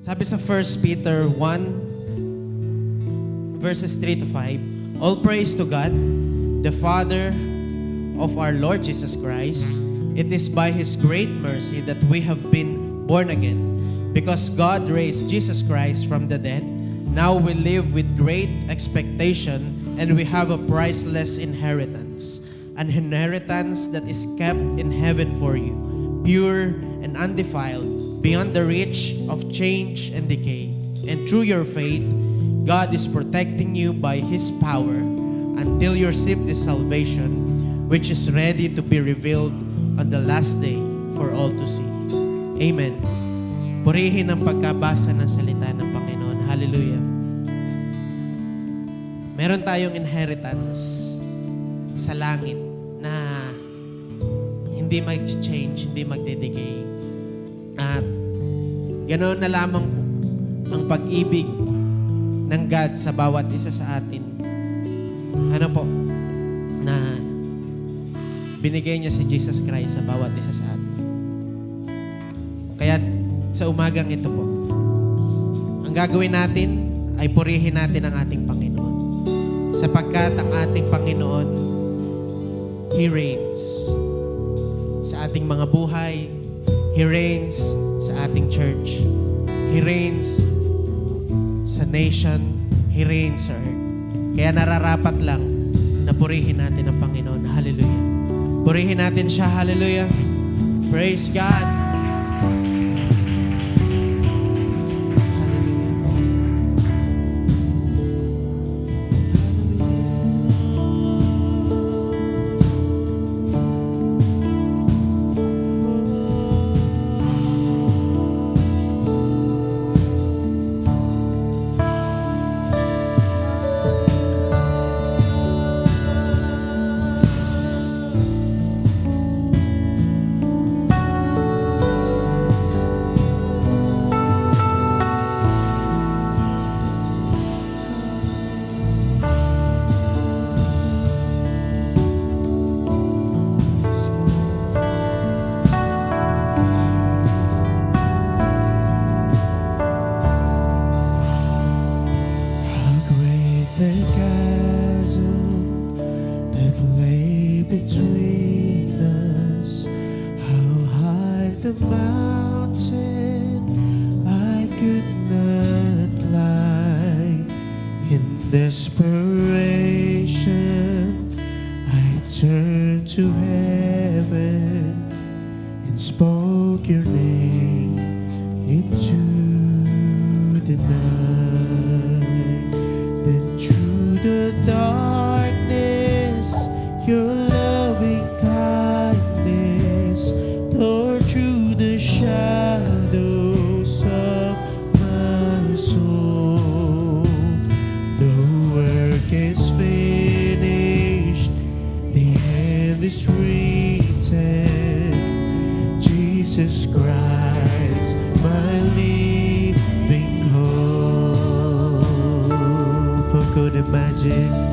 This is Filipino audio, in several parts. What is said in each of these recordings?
Sabi sa 1 Peter 1, verses 3 to 5, all praise to God, the Father of our Lord Jesus Christ. It is by His great mercy that we have been born again. Because God raised Jesus Christ from the dead, now we live with great expectation and we have a priceless inheritance. An inheritance that is kept in heaven for you, pure and undefiled, beyond the reach of change and decay. And through your faith, God is protecting you by His power until you receive this salvation, which is ready to be revealed on the last day for all to see. Amen. Purihin ang pagkabasa ng salita ng Panginoon. Hallelujah. Meron tayong inheritance sa langit na hindi mag-change, hindi magde-decay. At ganoon na lamang po ang pag-ibig ng God sa bawat isa sa atin. Ano po? Na binigay niya si Jesus Christ sa bawat isa sa atin. Kaya sa umagang ito po, ang gagawin natin ay purihin natin ang ating Panginoon. Sapagkat ang ating Panginoon, He reigns sa ating mga buhay. He reigns sa ating church. He reigns sa nation. He reigns sa earth. Kaya nararapat lang na purihin natin ang Panginoon. Hallelujah. Purihin natin siya. Hallelujah. Praise God. Between us, how high the mountain I could not climb. In desperation, I turned to heaven and spoke your name into the night. Then through the darkness, your loving kindness tore through the shadows of my soul. The work is finished, the end is written. Jesus Christ, my living hope. Who could imagine?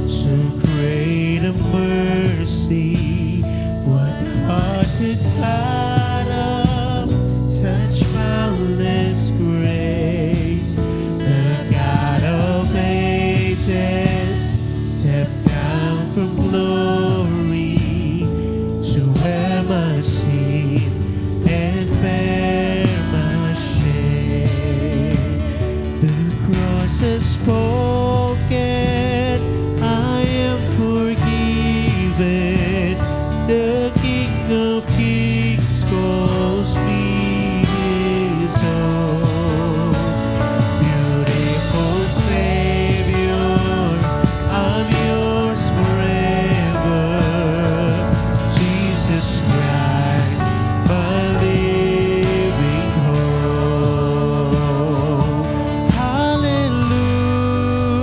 So great a mercy, what heart could fathom such boundless grace? The God of ages stepped down from glory to wear my sin and bear my shame. The cross has spoken, the King of Kings calls me His own. Beautiful Savior, I'm yours forever. Jesus Christ, my living hope. Hallelujah.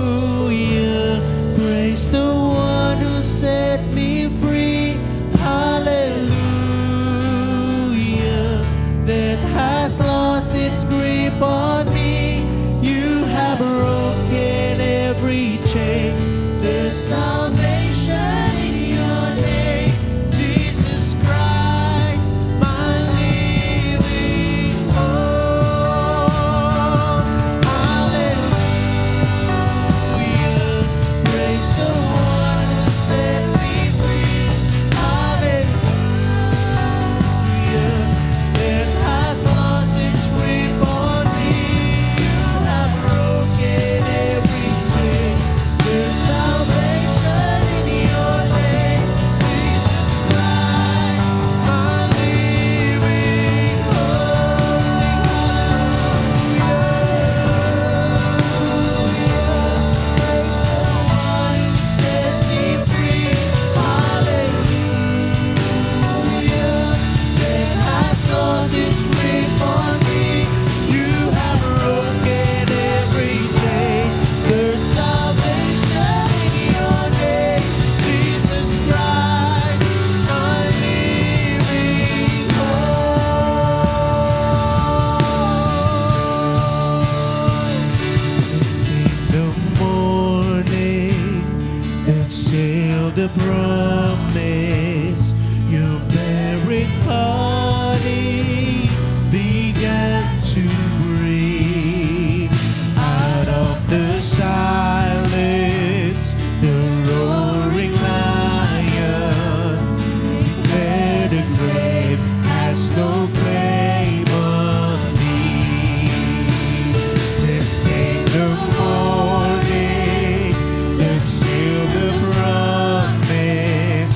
morning that sealed the promise, your buried body began to breathe. Out of the silence, the roaring lion declared the grave has no claim on me. Then came the morning that sealed the promise,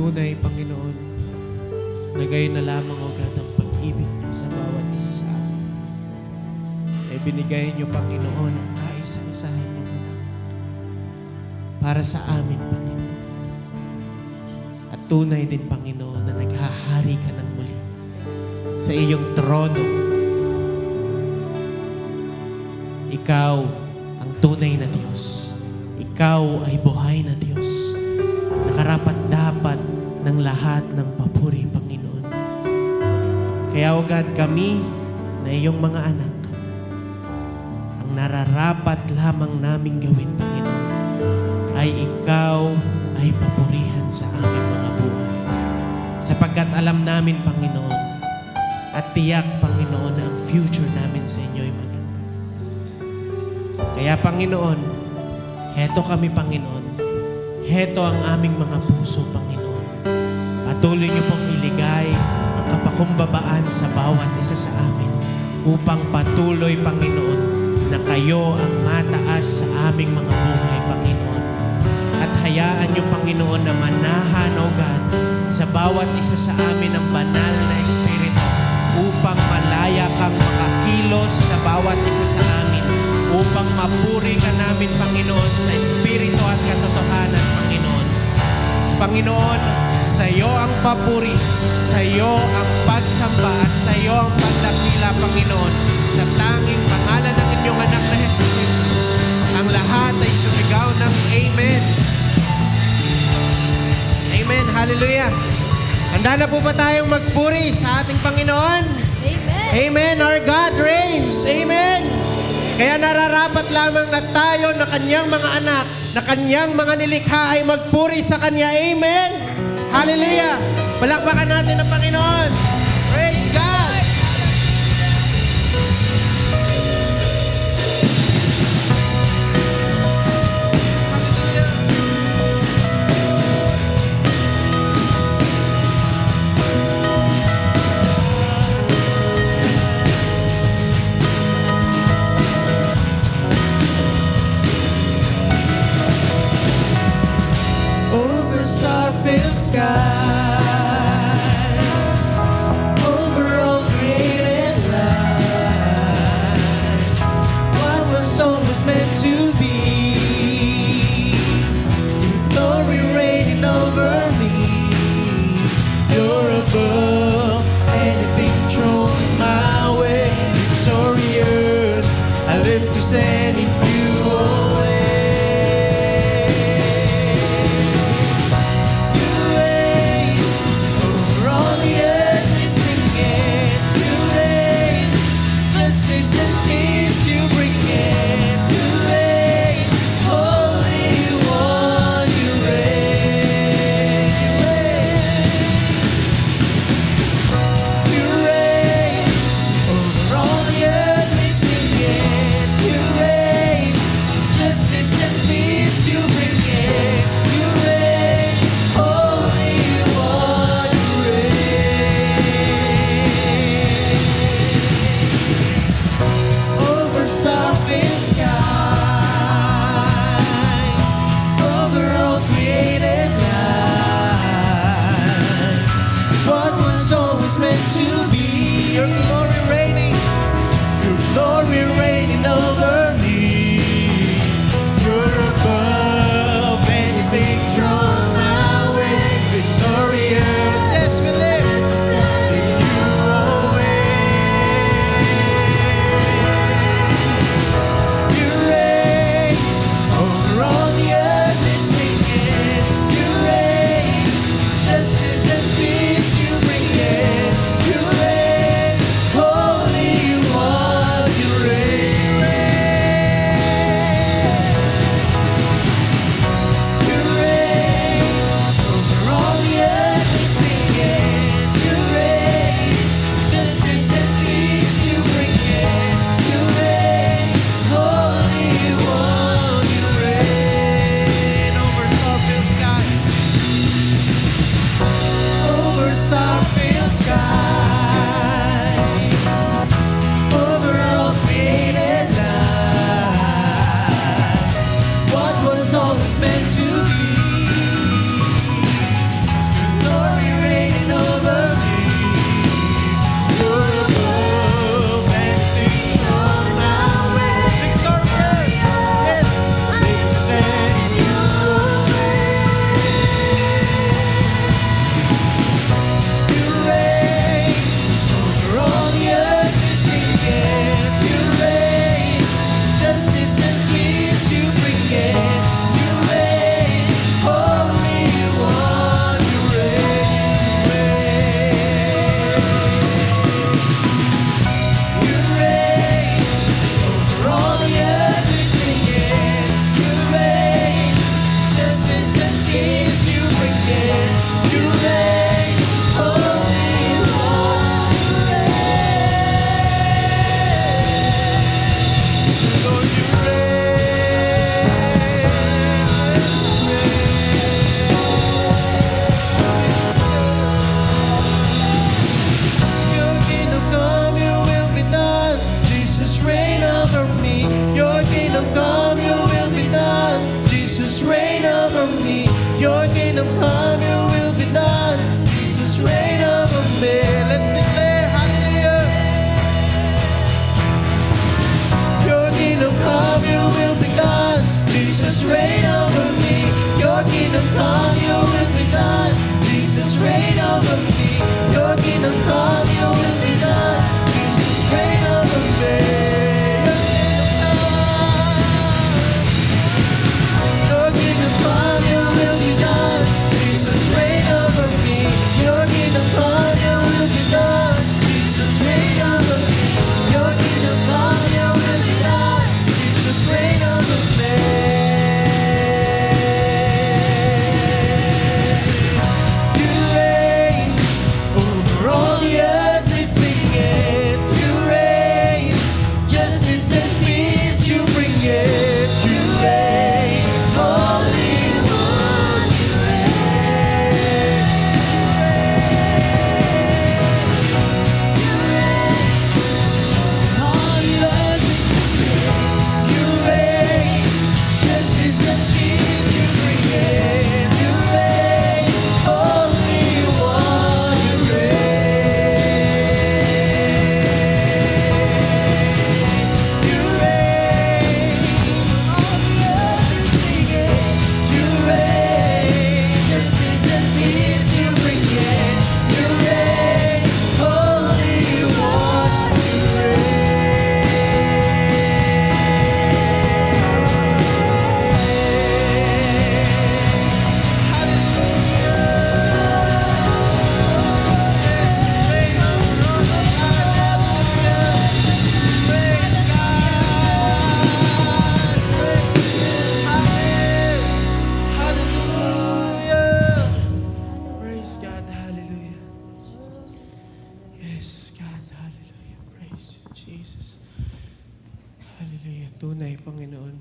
Tunay, Panginoon, na gayon na lamang, O God, ang pag-ibig niyo sa bawat isa sa amin. Ay binigay niyo, Panginoon, ang kaisa-isahin niyo para sa amin, Panginoon. At tunay din, Panginoon, na naghahari ka ng muli sa iyong trono. Ikaw ang tunay na Diyos. Ikaw ay buhay na Diyos. Nakarapat-dapat ng lahat ng papuri, Panginoon. Kaya, O God, kami na iyong mga anak, ang nararapat lamang naming gawin, Panginoon, ay ikaw ay papurihan sa aming mga buhay. Sapagkat alam namin, Panginoon, at tiyak, Panginoon, na ang future namin sa inyo ay maganda. Kaya, Panginoon, heto kami, Panginoon. Heto ang aming mga puso, Panginoon. Patuloy niyo pong iligay ang kapakumbabaan sa bawat isa sa amin upang patuloy, Panginoon, na kayo ang mataas sa aming mga buhay, Panginoon. At hayaan niyo, Panginoon, na manahan, O God, sa bawat isa sa amin ang banal na Espiritu upang malaya kang makakilos sa bawat isa sa amin, upang mapuri ka namin, Panginoon, sa Espiritu at katotohanan, Panginoon. Panginoon, sa iyo ang papuri, sa iyo ang pagsamba, at sa iyo ang pagdakila, Panginoon, sa tanging pangalan ng inyong anak na Jesus Christus. Ang lahat ay sumigaw ng Amen. Amen. Hallelujah. Handa na po ba tayong magpuri sa ating Panginoon? Amen. Amen. Our God reigns. Amen. Kaya nararapat lamang na tayo na kanyang mga anak, na kanyang mga nilikha ay magpuri sa kanya. Amen. Hallelujah. Palakpakan natin ang Panginoon. Praise God. Over star-filled skies, over all over me. Your kingdom come, your will be done. Jesus, reign over me. Your kingdom come, your will be done. Jesus, reign over me. Your kingdom come, your will be done. Jesus, reign over me. Your kingdom come, your will be done. Jesus, reign over me. You reign over all the earth, we sing it. You reign, justice and peace you bring it. You reign, Holy One, you reign. You reign, all the earth we sing it. You reign, justice and peace you bring it. You reign, Holy One, you reign. You reign, all the earth we sing it. You reign, justice and peace you bring it. You reign, Holy One, you Praise God, hallelujah. Yes, God, hallelujah. Praise you, Jesus. Hallelujah. Tunay, Panginoon,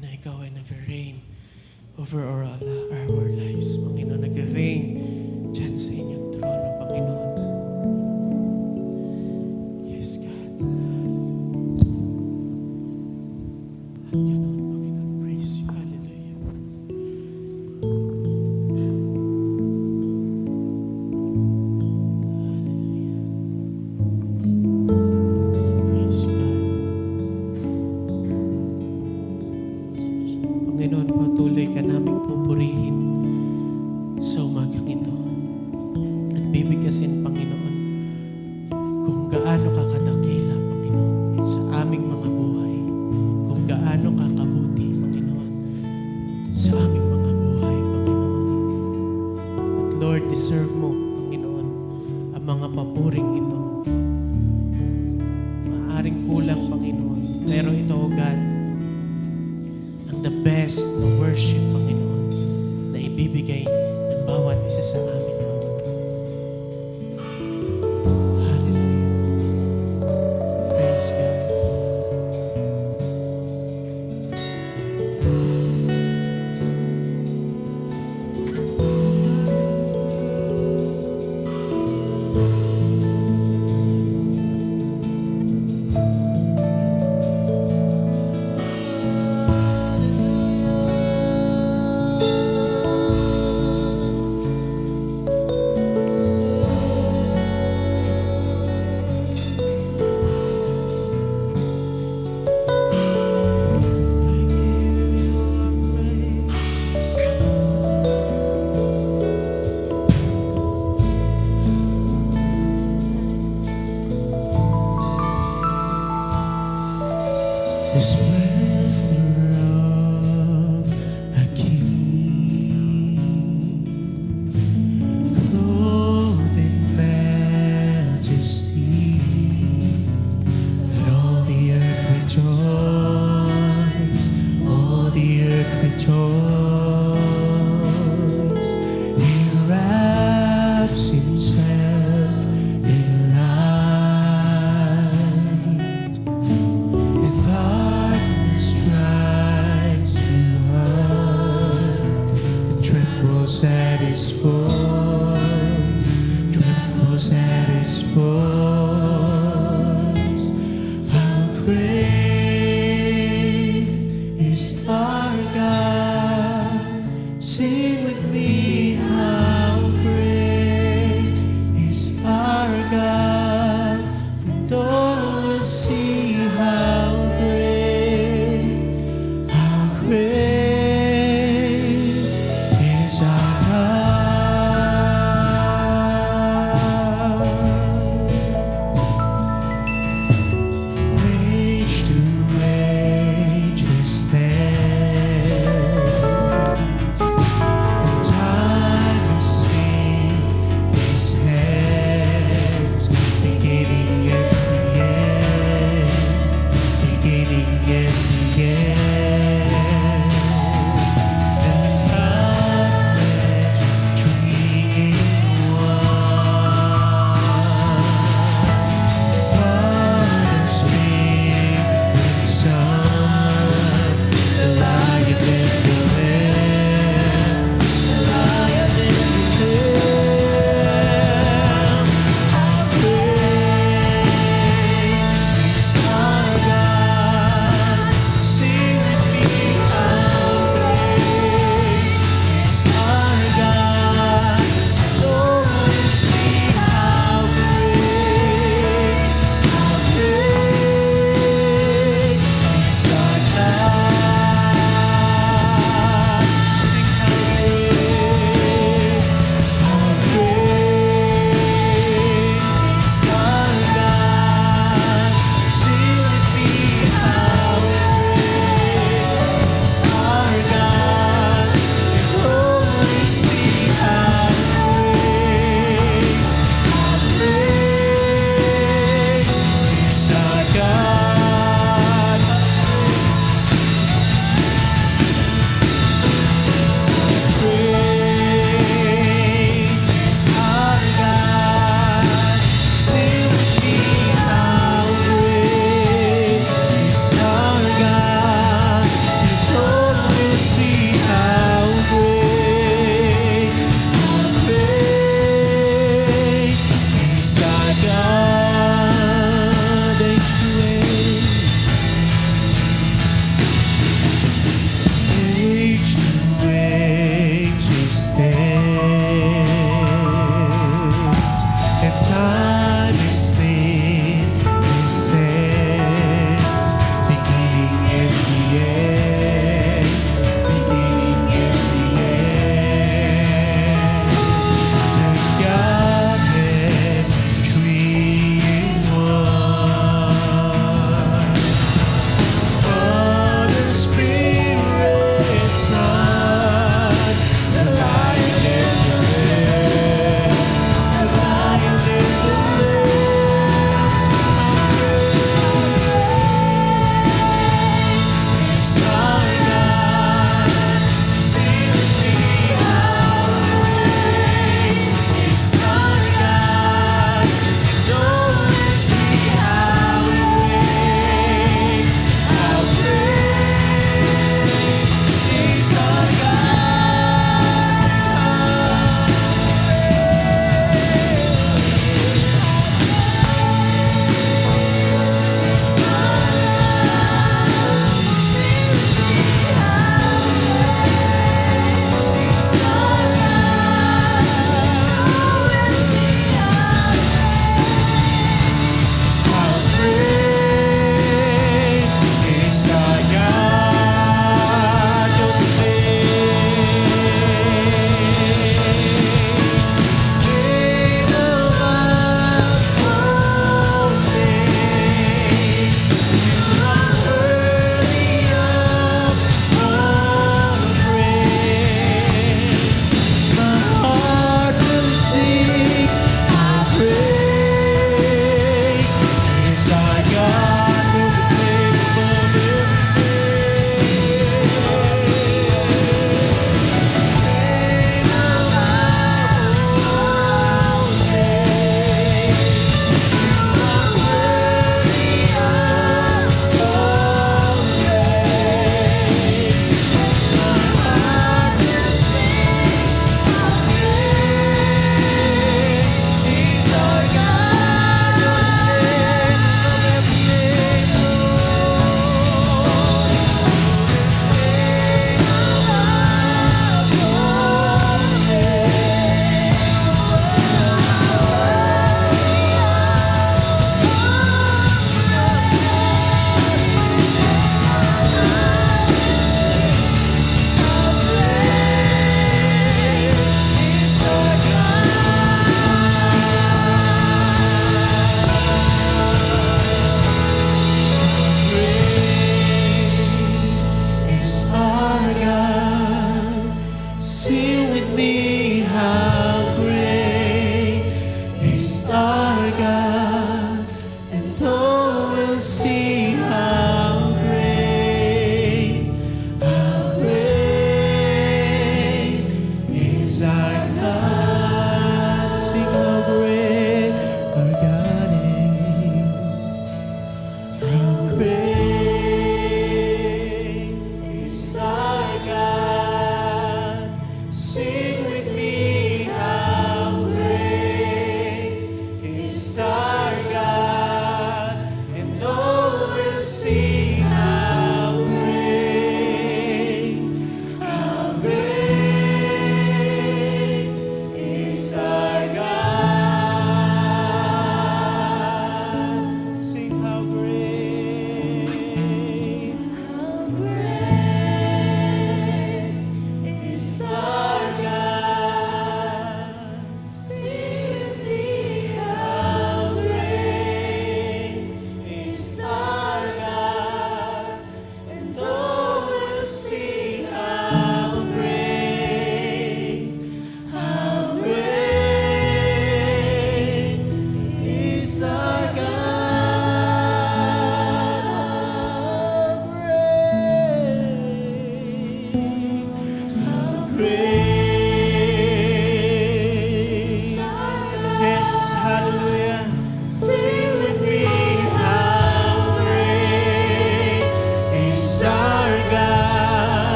na Ikaw ay nag-reign over our lives. Panginoon, nag-reign dyan sa inyong trono, Panginoon. Yes, God. At ganoon, Panginoon, praise you. Hallelujah. Praise you, God. Panginoon, patuloy ka naming pupurihin sa umagang ito. At bibigkasin, Panginoon, kung gaano ka kadakila, Panginoon, sa aming mga buhay. Kung gaano ka kabuti, Panginoon, sa aming mga buhay, Panginoon. At Lord, deserve mo, Panginoon, ang mga papuring ito. Maaring kulang, Panginoon. Pero ito, O God, ang the best na worship, Panginoon, na ibibigay ng bawat isa sa amin. Hallelujah. Praise God. The splendor of a king, clothed in majesty. Let all the earth rejoice, all the earth rejoice. He wraps himself in light, in darkness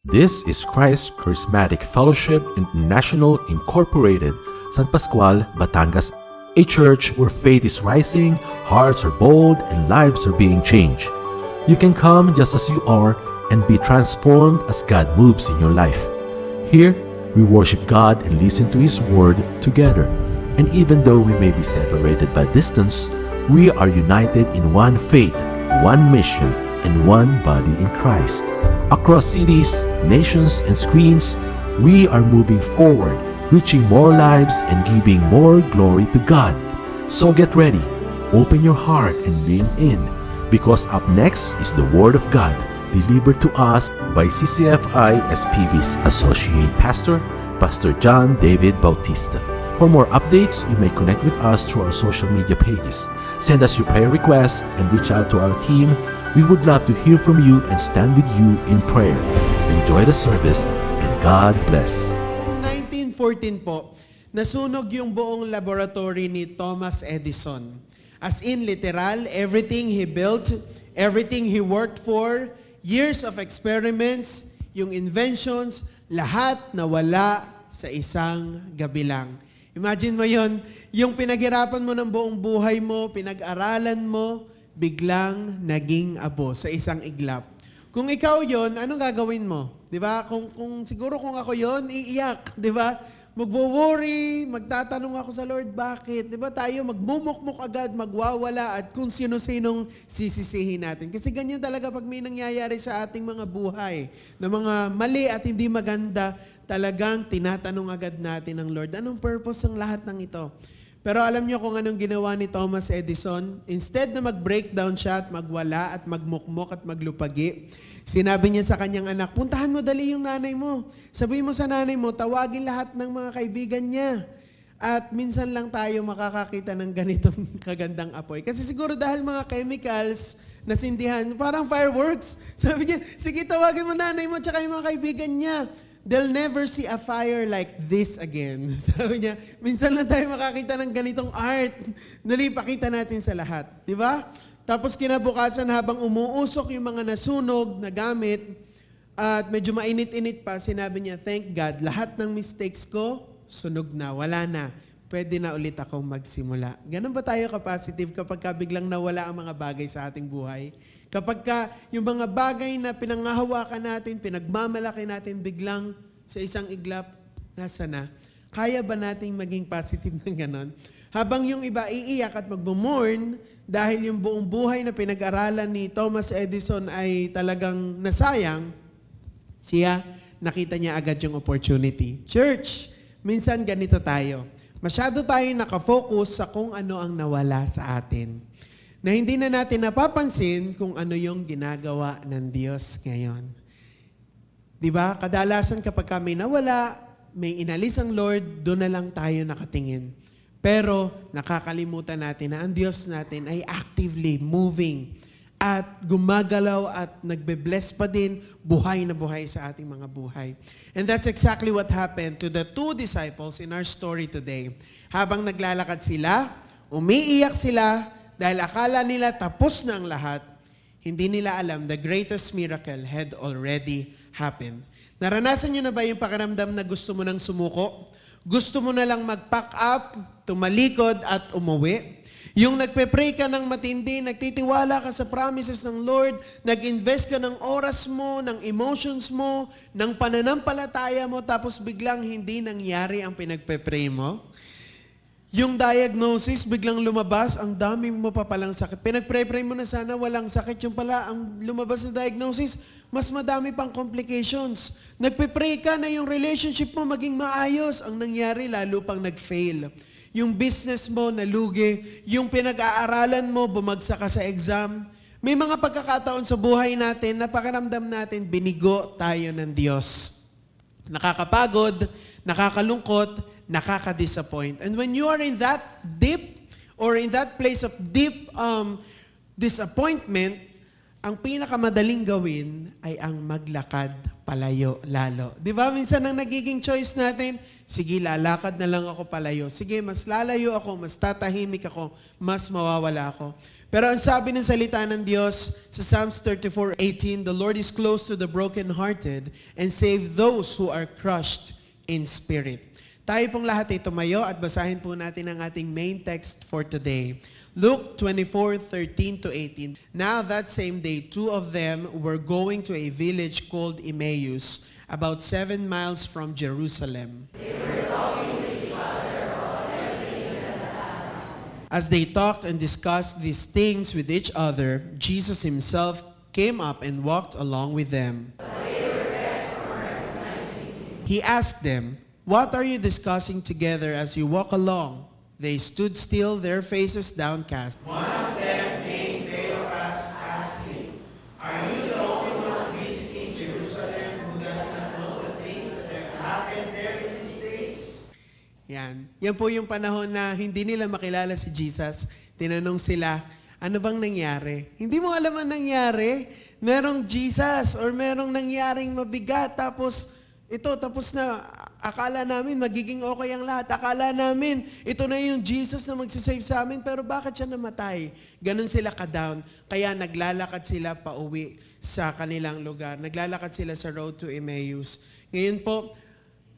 This is Christ Charismatic Fellowship International Incorporated, San Pascual, Batangas, a church where faith is rising, hearts are bold, and lives are being changed. You can come just as you are and be transformed as God moves in your life. Here, we worship God and listen to His Word together. And even though we may be separated by distance, we are united in one faith, one mission, and one body in Christ. Across cities, nations, and screens, we are moving forward, reaching more lives and giving more glory to God. So get ready, open your heart and lean in, because up next is the Word of God, delivered to us by CCFI SPB's Associate Pastor, Pastor John David Bautista. For more updates, you may connect with us through our social media pages. Send us your prayer requests and reach out to our team. We would love to hear from you and stand with you in prayer. Enjoy the service and God bless. 1914 po, nasunog yung buong laboratory ni Thomas Edison. As in literal, everything he built, everything he worked for, years of experiments, yung inventions, lahat nawala sa isang gabi lang. Imagine mo yon, yung pinaghirapan mo ng buong buhay mo, pinag-aralan mo, biglang naging abo sa isang iglap. Kung ikaw yon, anong gagawin mo? 'Di ba? Siguro kung ako yon, iiyak, 'di ba? Magwo-worry, magtatanong ako sa Lord, bakit? 'Di ba tayo magmumukmuk agad, magwawala at kung sino-sinong sisisihin natin. Kasi ganyan talaga pag may nangyayari sa ating mga buhay na mga mali at hindi maganda, talagang tinatanong agad natin ng Lord, anong purpose ng lahat ng ito? Pero alam niyo kung anong ginawa ni Thomas Edison? Instead na mag-breakdown siya at magwala at magmukmok at maglupagi, sinabi niya sa kanyang anak, puntahan mo dali yung nanay mo. Sabihin mo sa nanay mo, tawagin lahat ng mga kaibigan niya. At minsan lang tayo makakakita ng ganitong kagandang apoy. Kasi siguro dahil mga chemicals, nasindihan, parang fireworks. Sabi niya, sige tawagin mo nanay mo at yung mga kaibigan niya. They'll never see a fire like this again. Sabi niya, minsan lang tayo makakita ng ganitong art. Dali, pakita natin sa lahat. Di ba? Tapos kinabukasan habang umuusok yung mga nasunog na gamit at medyo mainit-init pa, sinabi niya, thank God, lahat ng mistakes ko, sunog na, wala na. Pwede na ulit akong magsimula. Ganun ba tayo ka-positive kapag biglang nawala ang mga bagay sa ating buhay? Kapag yung mga bagay na pinangahawakan natin, pinagmamalaki natin, biglang sa isang iglap, nasa na? Kaya ba nating maging positive ng ganon? Habang yung iba iiyak at magmumorn dahil yung buong buhay na pinag-aralan ni Thomas Edison ay talagang nasayang, siya, nakita niya agad yung opportunity. Church, minsan ganito tayo. Masyado tayong nakafocus sa kung ano ang nawala sa atin, na hindi na natin napapansin kung ano yung ginagawa ng Diyos ngayon. Diba? Kadalasan kapag kami nawala, may inalis ang Lord, doon na lang tayo nakatingin. Pero nakakalimutan natin na ang Diyos natin ay actively moving at gumagalaw at nagbe-bless pa din, buhay na buhay sa ating mga buhay. And that's exactly what happened to the two disciples in our story today. Habang naglalakad sila, umiiyak sila, dahil akala nila tapos na ang lahat, hindi nila alam the greatest miracle had already happened. Naranasan nyo na ba yung pakiramdam na gusto mo nang sumuko? Gusto mo na lang mag-pack up, tumalikod at umuwi? Yung nagpe-pray ka ng matindi, nagtitiwala ka sa promises ng Lord, nag-invest ka ng oras mo, ng emotions mo, ng pananampalataya mo, tapos biglang hindi nangyari ang pinagpe-pray mo? Yung diagnosis, biglang lumabas, ang dami mo pa palang sakit. Pinag-pray mo na sana walang sakit. Yung pala, ang lumabas na diagnosis, mas madami pang complications. Nagpe-pray ka na yung relationship mo maging maayos. Ang nangyari, lalo pang nag-fail. Yung business mo, nalugi. Yung pinag-aaralan mo, bumagsak ka sa exam. May mga pagkakataon sa buhay natin na pakiramdam natin, binigo tayo ng Diyos. Nakakapagod, nakakalungkot, nakaka-disappoint. And when you are in that deep or in that place of deep disappointment, ang pinakamadaling gawin ay ang maglakad palayo lalo. Di ba minsan ang nagiging choice natin, sige, lalakad na lang ako palayo. Sige, mas lalayo ako, mas tatahimik ako, mas mawawala ako. Pero ang sabi ng salita ng Diyos sa Psalms 34:18, the Lord is close to the brokenhearted and save those who are crushed in spirit. Tayo pong lahat ay tumayo at basahin po natin ang ating main text for today. Luke 24:13-18. Now that same day, two of them were going to a village called Emmaus, about 7 miles from Jerusalem. As they talked and discussed these things with each other, Jesus himself came up and walked along with them. He asked them, "What are you discussing together as you walk along?" They stood still, their faces downcast. One of them came Cleopas asking, "Are you the only one visiting Jerusalem who does not know the things that have happened there in these days?" Yan. Yan po yung panahon na hindi nila makilala si Jesus. Tinanong sila, ano bang nangyari? Hindi mo alam ang nangyari. Merong Jesus or merong nangyaring mabigat. Tapos na. Akala namin magiging okay ang lahat. Akala namin ito na yung Jesus na magsisave sa amin. Pero bakit siya namatay? Ganon sila ka-down. Kaya naglalakad sila pauwi sa kanilang lugar. Naglalakad sila sa road to Emmaus. Ngayon po,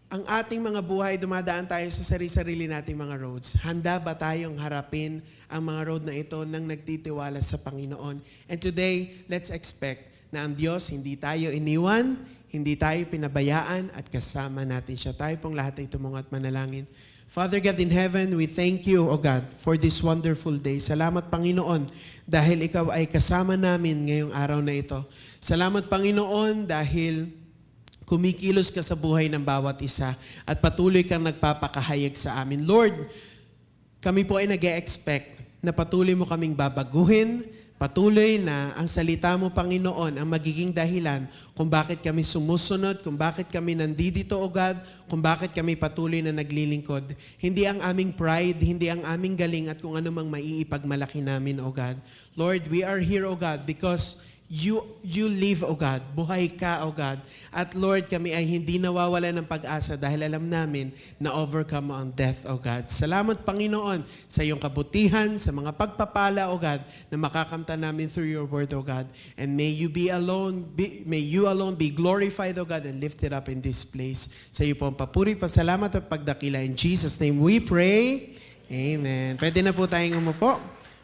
ang ating mga buhay, dumadaan tayo sa sarili-sarili nating mga roads. Handa ba tayong harapin ang mga road na ito nang nagtitiwala sa Panginoon? And today, let's expect na ang Diyos hindi tayo iniwan, hindi tayo pinabayaan at kasama natin siya. Tayo pong lahat ay tumungo at manalangin. Father God in heaven, we thank you, O God, for this wonderful day. Salamat, Panginoon, dahil ikaw ay kasama namin ngayong araw na ito. Salamat, Panginoon, dahil kumikilos ka sa buhay ng bawat isa at patuloy kang nagpapakahayag sa amin. Lord, kami po ay nag-e-expect na patuloy mo kaming babaguhin, patuloy na ang salita mo, Panginoon, ang magiging dahilan kung bakit kami sumusunod, kung bakit kami nandito, O God, kung bakit kami patuloy na naglilingkod. Hindi ang aming pride, hindi ang aming galing at kung ano mang maiipagmalaki namin, O God. Lord, we are here, O God, because You live, O God. Buhay ka, O God. At Lord, kami ay hindi nawawala ng pag-asa dahil alam namin na overcome mo ang death, O God. Salamat, Panginoon, sa iyong kabutihan, sa mga pagpapala, O God, na makakamta namin through your word, O God. And may you alone be glorified, O God, and lifted up in this place. Sa iyo po ang papuri, pasalamat at pagdakila. In Jesus' name we pray. Amen. Pwede na po tayong umupo.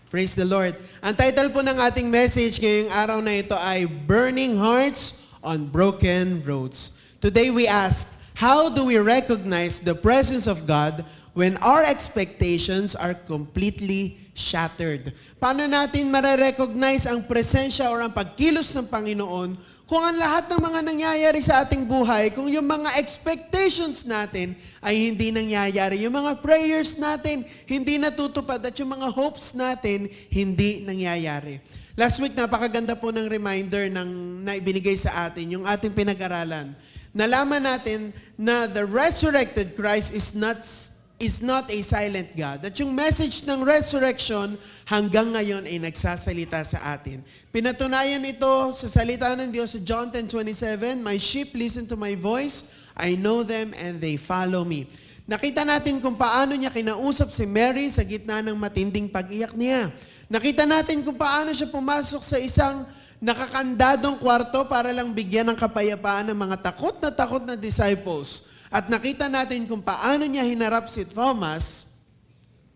Praise the Lord. Ang title po ng ating message ngayong araw na ito ay Burning Hearts on Broken Roads. Today we ask, how do we recognize the presence of God when our expectations are completely shattered? Paano natin mare-recognize ang presensya or ang pagkilos ng Panginoon kung ang lahat ng mga nangyayari sa ating buhay, kung yung mga expectations natin ay hindi nangyayari, yung mga prayers natin hindi natutupad at yung mga hopes natin hindi nangyayari. Last week, napakaganda po ng reminder na ibinigay sa atin, yung ating pinag-aralan. Nalaman natin na the resurrected Christ is not a silent God. At yung message ng resurrection hanggang ngayon ay nagsasalita sa atin. Pinatunayan ito sa salita ng Diyos sa John 10:27, "My sheep listen to my voice, I know them and they follow me." Nakita natin kung paano niya kinausap si Mary sa gitna ng matinding pag-iyak niya. Nakita natin kung paano siya pumasok sa isang nakakandadong kwarto para lang bigyan ng kapayapaan ng mga takot na disciples. At nakita natin kung paano niya hinarap si Thomas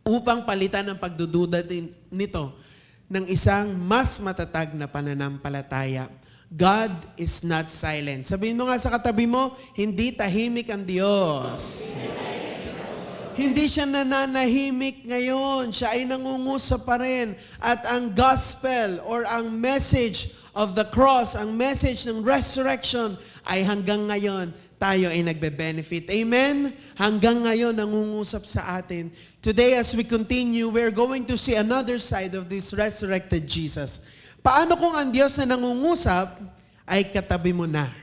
upang palitan ang pagdududa nito ng isang mas matatag na pananampalataya. God is not silent. Sabihin mo nga sa katabi mo, hindi tahimik ang Diyos. Hindi siya nananahimik ngayon. Siya ay nangungusap pa rin. At ang gospel or ang message of the cross, ang message ng resurrection ay hanggang ngayon tayo ay nagbe-benefit. Amen? Hanggang ngayon, nangungusap sa atin. Today, as we continue, we're going to see another side of this resurrected Jesus. Paano kung ang Diyos na nangungusap ay katabi mo na?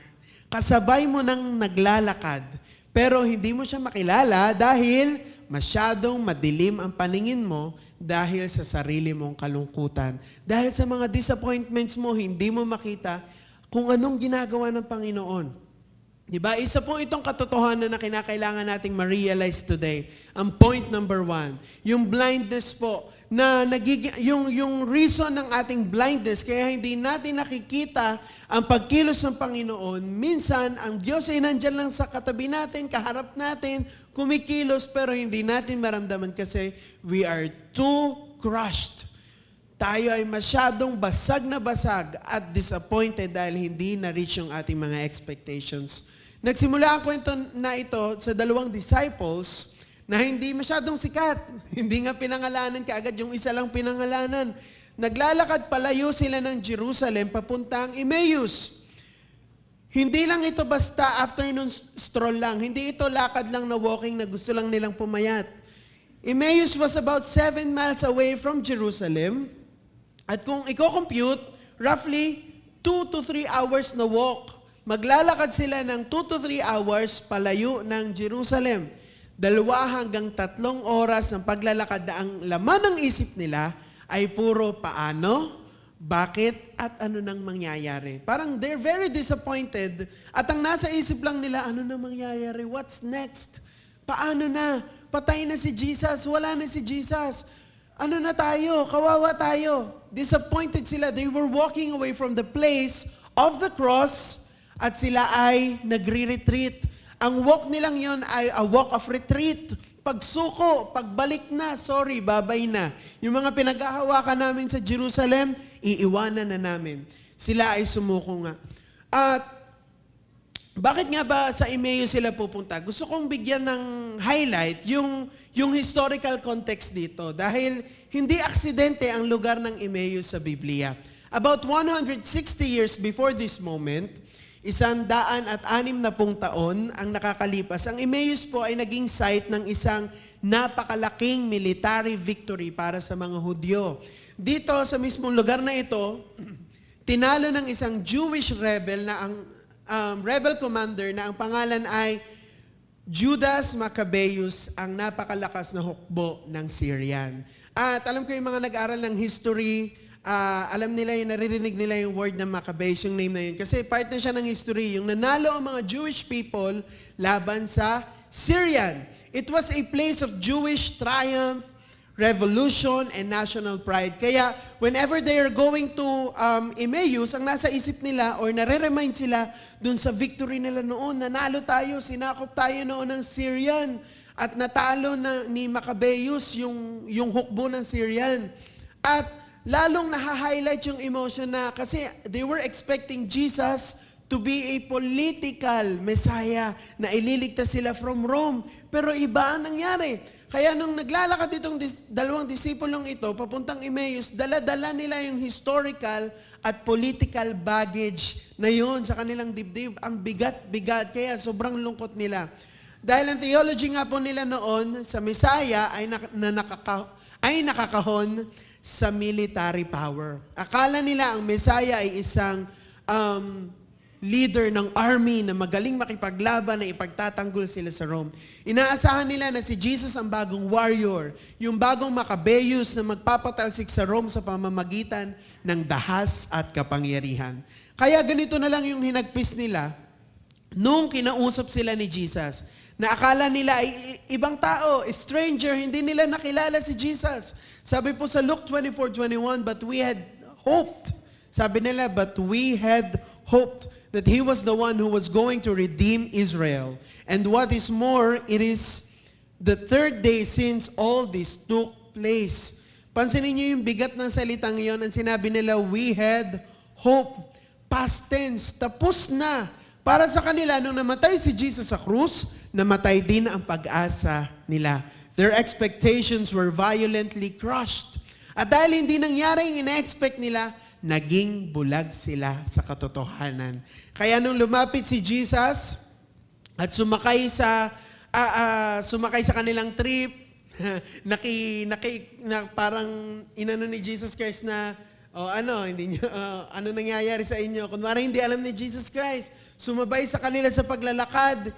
Kasabay mo nang naglalakad, pero hindi mo siya makilala dahil masyadong madilim ang paningin mo dahil sa sarili mong kalungkutan. Dahil sa mga disappointments mo, hindi mo makita kung anong ginagawa ng Panginoon. Diba? Isa po itong katotohanan na kinakailangan nating ma-realize today. Ang point number 1, yung blindness po, na yung reason ng ating blindness, kaya hindi natin nakikita ang pagkilos ng Panginoon. Minsan, ang Diyos ay nandyan lang sa katabi natin, kaharap natin, kumikilos, pero hindi natin maramdaman kasi we are too crushed. Tayo ay masyadong basag na basag at disappointed dahil hindi na-reach yung ating mga expectations. Nagsimula ang kwento na ito sa 2 disciples na hindi masyadong sikat. Hindi nga pinangalanan kaagad, yung isa lang pinangalanan. Naglalakad palayo sila ng Jerusalem papuntang Emmaus. Hindi lang ito basta afternoon stroll lang. Hindi ito lakad lang na walking na gusto lang nilang pumayat. Emmaus was about 7 miles away from Jerusalem. At kung i-compute, roughly 2 to 3 hours na walk. Maglalakad sila ng 2 to 3 hours palayo ng Jerusalem. 2 hanggang 3 oras ng paglalakad na ang laman ng isip nila ay puro paano, bakit, at ano nang mangyayari. Parang they're very disappointed at ang nasa isip lang nila, ano nang mangyayari, what's next? Paano na? Patay na si Jesus, wala na si Jesus. Ano na tayo? Kawawa tayo. Disappointed sila. They were walking away from the place of the cross at sila ay nagre-retreat. Ang walk nilang yon ay a walk of retreat. Pagsuko, pagbalik na, sorry, babay na. Yung mga pinaghahawakan namin sa Jerusalem, iiwanan na namin. Sila ay sumuko nga. At bakit nga ba sa Emmaus sila pupunta? Gusto kong bigyan ng highlight yung historical context dito. Dahil hindi aksidente ang lugar ng Emmaus sa Biblia. About 160 years before this moment, 160 taon ang nakakalipas. Ang Emmaus po ay naging site ng isang napakalaking military victory para sa mga Hudyo. Dito sa mismong lugar na ito, tinalo ng isang Jewish rebel na ang rebel commander na ang pangalan ay Judas Maccabeus, ang napakalakas na hukbo ng Syrian. At alam ko yung mga nag-aral ng history, alam nila yung naririnig nila yung word ng Maccabeus, yung name na yun. Kasi part na siya ng history, yung nanalo ang mga Jewish people laban sa Syrian. It was a place of Jewish triumph, revolution, and national pride. Kaya whenever they are going to Emmaus, ang nasa isip nila or nare-remind sila dun sa victory nila noon, nanalo tayo, sinakop tayo noon ng Syrian at natalo na ni Maccabeus yung hukbo ng Syrian. At lalong naha-highlight yung emotion na kasi they were expecting Jesus to be a political Messiah na ililigtas sila from Rome. Pero iba ang nangyari. Kaya nung naglalakad itong 2 disipulong ito, papuntang Emmaus, dala-dala nila yung historical at political baggage na yun sa kanilang dibdib. Ang bigat-bigat, kaya sobrang lungkot nila. Dahil ang theology nga po nila noon sa Messiah ay nakakahon sa military power. Akala nila ang Messiah ay isang leader ng army na magaling makipaglaban na ipagtatanggol sila sa Rome. Inaasahan nila na si Jesus ang bagong warrior, yung bagong Maccabeus na magpapatalsik sa Rome sa pamamagitan ng dahas at kapangyarihan. Kaya ganito na lang yung hinagpis nila nung kinausap sila ni Jesus. Na akala nila ay ibang tao, stranger, hindi nila nakilala si Jesus. Sabi po sa Luke 24:21, but we had hoped. Sabi nila, but we had hoped that He was the one who was going to redeem Israel. And what is more, it is the 3rd day since all this took place. Pansinin niyo yung bigat ng salitang iyon. Ang sinabi nila, we had hope. Past tense, tapos na. Para sa kanila, nung namatay si Jesus sa krus, namatay din ang pag-asa nila. Their expectations were violently crushed. At dahil hindi nangyari yung ina-expect nila, naging bulag sila sa katotohanan. Kaya nung lumapit si Jesus at sumakay sa kanilang trip, parang inano ni Jesus Christ na, ano nangyayari sa inyo? Kunwari hindi alam ni Jesus Christ, sumabay sa kanila sa paglalakad,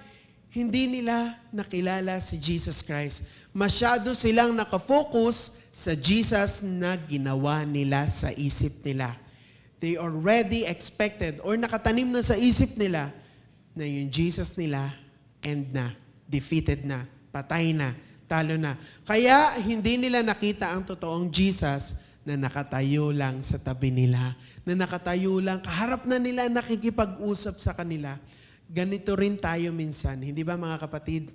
hindi nila nakilala si Jesus Christ. Masyado silang nakafocus sa Jesus na ginawa nila sa isip nila. They already expected or nakatanim na sa isip nila na yung Jesus nila, end na, defeated na, patay na, talo na. Kaya hindi nila nakita ang totoong Jesus na nakatayo lang sa tabi nila, na nakatayo lang, kaharap na nila, nakikipag-usap sa kanila. Ganito rin tayo minsan, hindi ba mga kapatid?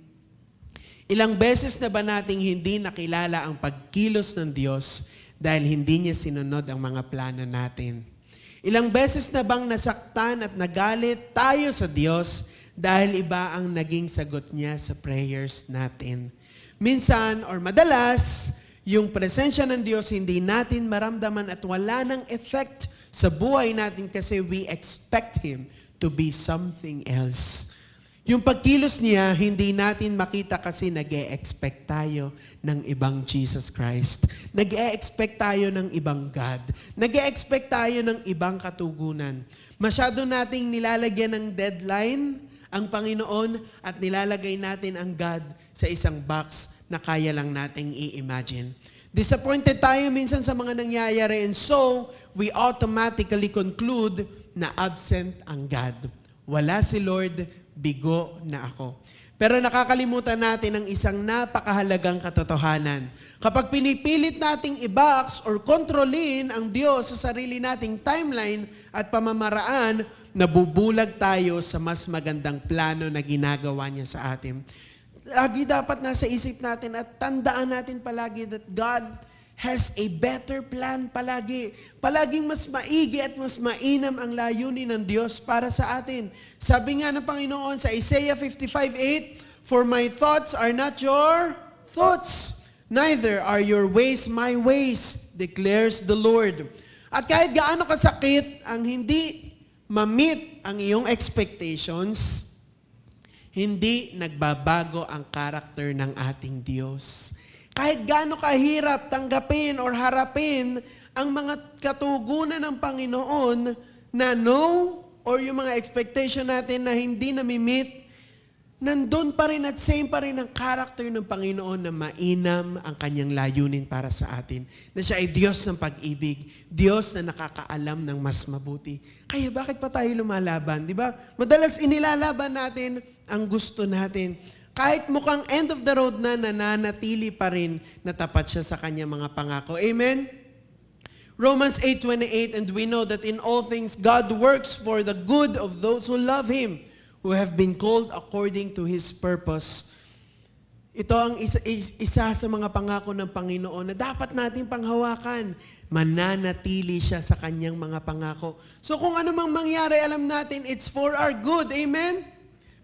Ilang beses na ba nating hindi nakilala ang pagkilos ng Diyos dahil hindi niya sinunod ang mga plano natin? Ilang beses na bang nasaktan at nagalit tayo sa Diyos dahil iba ang naging sagot niya sa prayers natin? Minsan or madalas, yung presensya ng Diyos hindi natin maramdaman at wala ng effect sa buhay natin kasi we expect Him to be something else. Yung pagkilos niya, hindi natin makita kasi nag-e-expect tayo ng ibang Jesus Christ. Nag-e-expect tayo ng ibang God. Nag-e-expect tayo ng ibang katugunan. Masyado nating nilalagyan ng deadline ang Panginoon at nilalagay natin ang God sa isang box na kaya lang nating i-imagine. Disappointed tayo minsan sa mga nangyayari and so we automatically conclude na absent ang God. Wala si Lord, bigo na ako. Pero nakakalimutan natin ang isang napakahalagang katotohanan. Kapag pinipilit nating i-box or kontrolin ang Diyos sa sarili nating timeline at pamamaraan, nabubulag tayo sa mas magandang plano na ginagawa niya sa atin. Lagi dapat nasa isip natin at tandaan natin palagi that God has a better plan palagi. Palaging mas maigi at mas mainam ang layunin ng Diyos para sa atin. Sabi nga ng Panginoon sa Isaiah 55:8, "For my thoughts are not your thoughts, neither are your ways my ways, declares the Lord." At kahit gaano kasakit ang hindi ma-meet ang iyong expectations, hindi nagbabago ang karakter ng ating Diyos. Kahit gaano kahirap tanggapin or harapin ang mga katugunan ng Panginoon na no or yung mga expectation natin na hindi nami-meet, nandun pa rin at same pa rin ang karakter ng Panginoon na mainam ang kanyang layunin para sa atin. Na siya ay Diyos ng pag-ibig, Diyos na nakakaalam ng mas mabuti. Kaya bakit pa tayo lumalaban? Di ba? Madalas inilalaban natin ang gusto natin. Kahit mukhang end of the road na, nananatili pa rin na tapat siya sa kanyang mga pangako. Amen? Romans 8:28, "And we know that in all things God works for the good of those who love Him, who have been called according to His purpose." Ito ang isa sa mga pangako ng Panginoon na dapat nating panghawakan. Mananatili siya sa kanyang mga pangako. So kung ano mang mangyari, alam natin, it's for our good. Amen?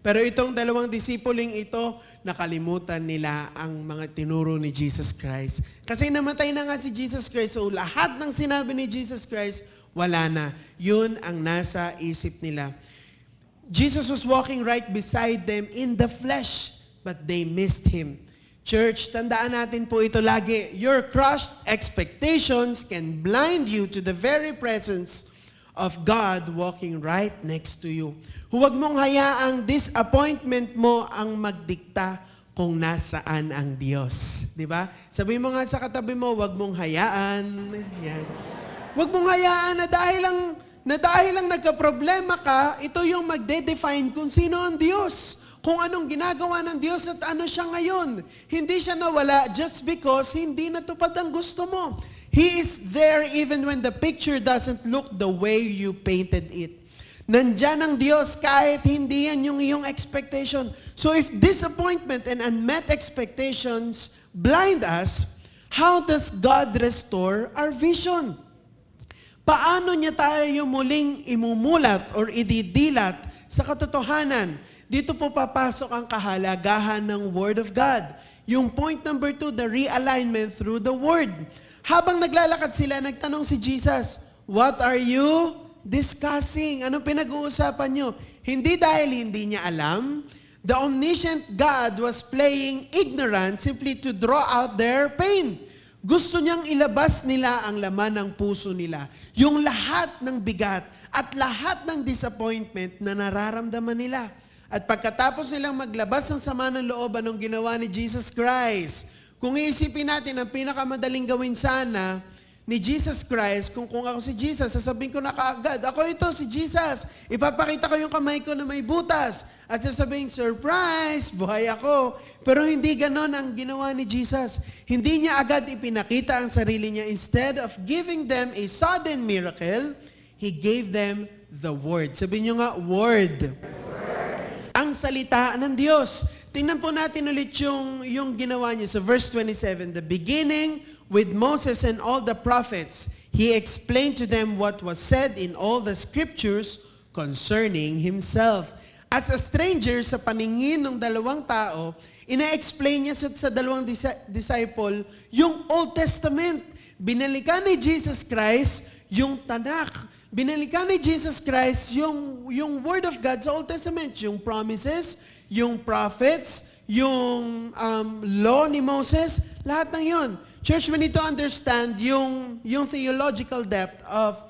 Pero itong dalawang disipuling ito, nakalimutan nila ang mga tinuro ni Jesus Christ. Kasi namatay na nga si Jesus Christ, so lahat ng sinabi ni Jesus Christ, wala na. Yun ang nasa isip nila. Jesus was walking right beside them in the flesh, but they missed Him. Church, tandaan natin po ito lagi. Your crushed expectations can blind you to the very presence of God walking right next to you. Huwag mong hayaang disappointment mo ang magdikta kung nasaan ang Diyos. Di ba? Sabi mo nga sa katabi mo, huwag mong hayaan. Yan. Huwag mong hayaan na dahil lang nagka-problema ka, ito yung magde-define kung sino ang Diyos. Kung anong ginagawa ng Diyos at ano siya ngayon. Hindi siya nawala just because hindi natupad ang gusto mo. He is there even when the picture doesn't look the way you painted it. Nandyan ang Diyos kahit hindi yan yung iyong expectation. So if disappointment and unmet expectations blind us, how does God restore our vision? Paano niya tayo muling imumulat or ididilat sa katotohanan? Dito po papasok ang kahalagahan ng Word of God. Yung point number 2, the realignment through the Word. Habang naglalakad sila, nagtanong si Jesus, "What are you discussing?" Anong pinag-uusapan nyo? Hindi dahil hindi niya alam. The omniscient God was playing ignorant simply to draw out their pain. Gusto niyang ilabas nila ang laman ng puso nila. Yung lahat ng bigat at lahat ng disappointment na nararamdaman nila. At pagkatapos nilang maglabas ng sama ng loob, anong ginawa ni Jesus Christ? Kung iisipin natin, ang pinakamadaling gawin sana, ni Jesus Christ, kung ako si Jesus, sasabihin ko na kaagad, ako ito si Jesus. Ipapakita ko yung kamay ko na may butas. At sasabihin, surprise, buhay ako. Pero hindi ganon ang ginawa ni Jesus. Hindi niya agad ipinakita ang sarili niya. Instead of giving them a sudden miracle, He gave them the Word. Sabihin niyo nga, Word. Ang salita ng Diyos. Tingnan po natin ulit yung ginawa niya sa verse 27. The beginning with Moses and all the prophets, He explained to them what was said in all the scriptures concerning Himself. As a stranger sa paningin ng dalawang tao, ina-explain niya sa dalawang disciple yung Old Testament. Binalikan ni Jesus Christ yung Tanakh. Binalikan ni Jesus Christ yung Word of God sa Old Testament, yung promises, yung prophets, yung law ni Moses, lahat ng yon. Church, we need to understand yung theological depth of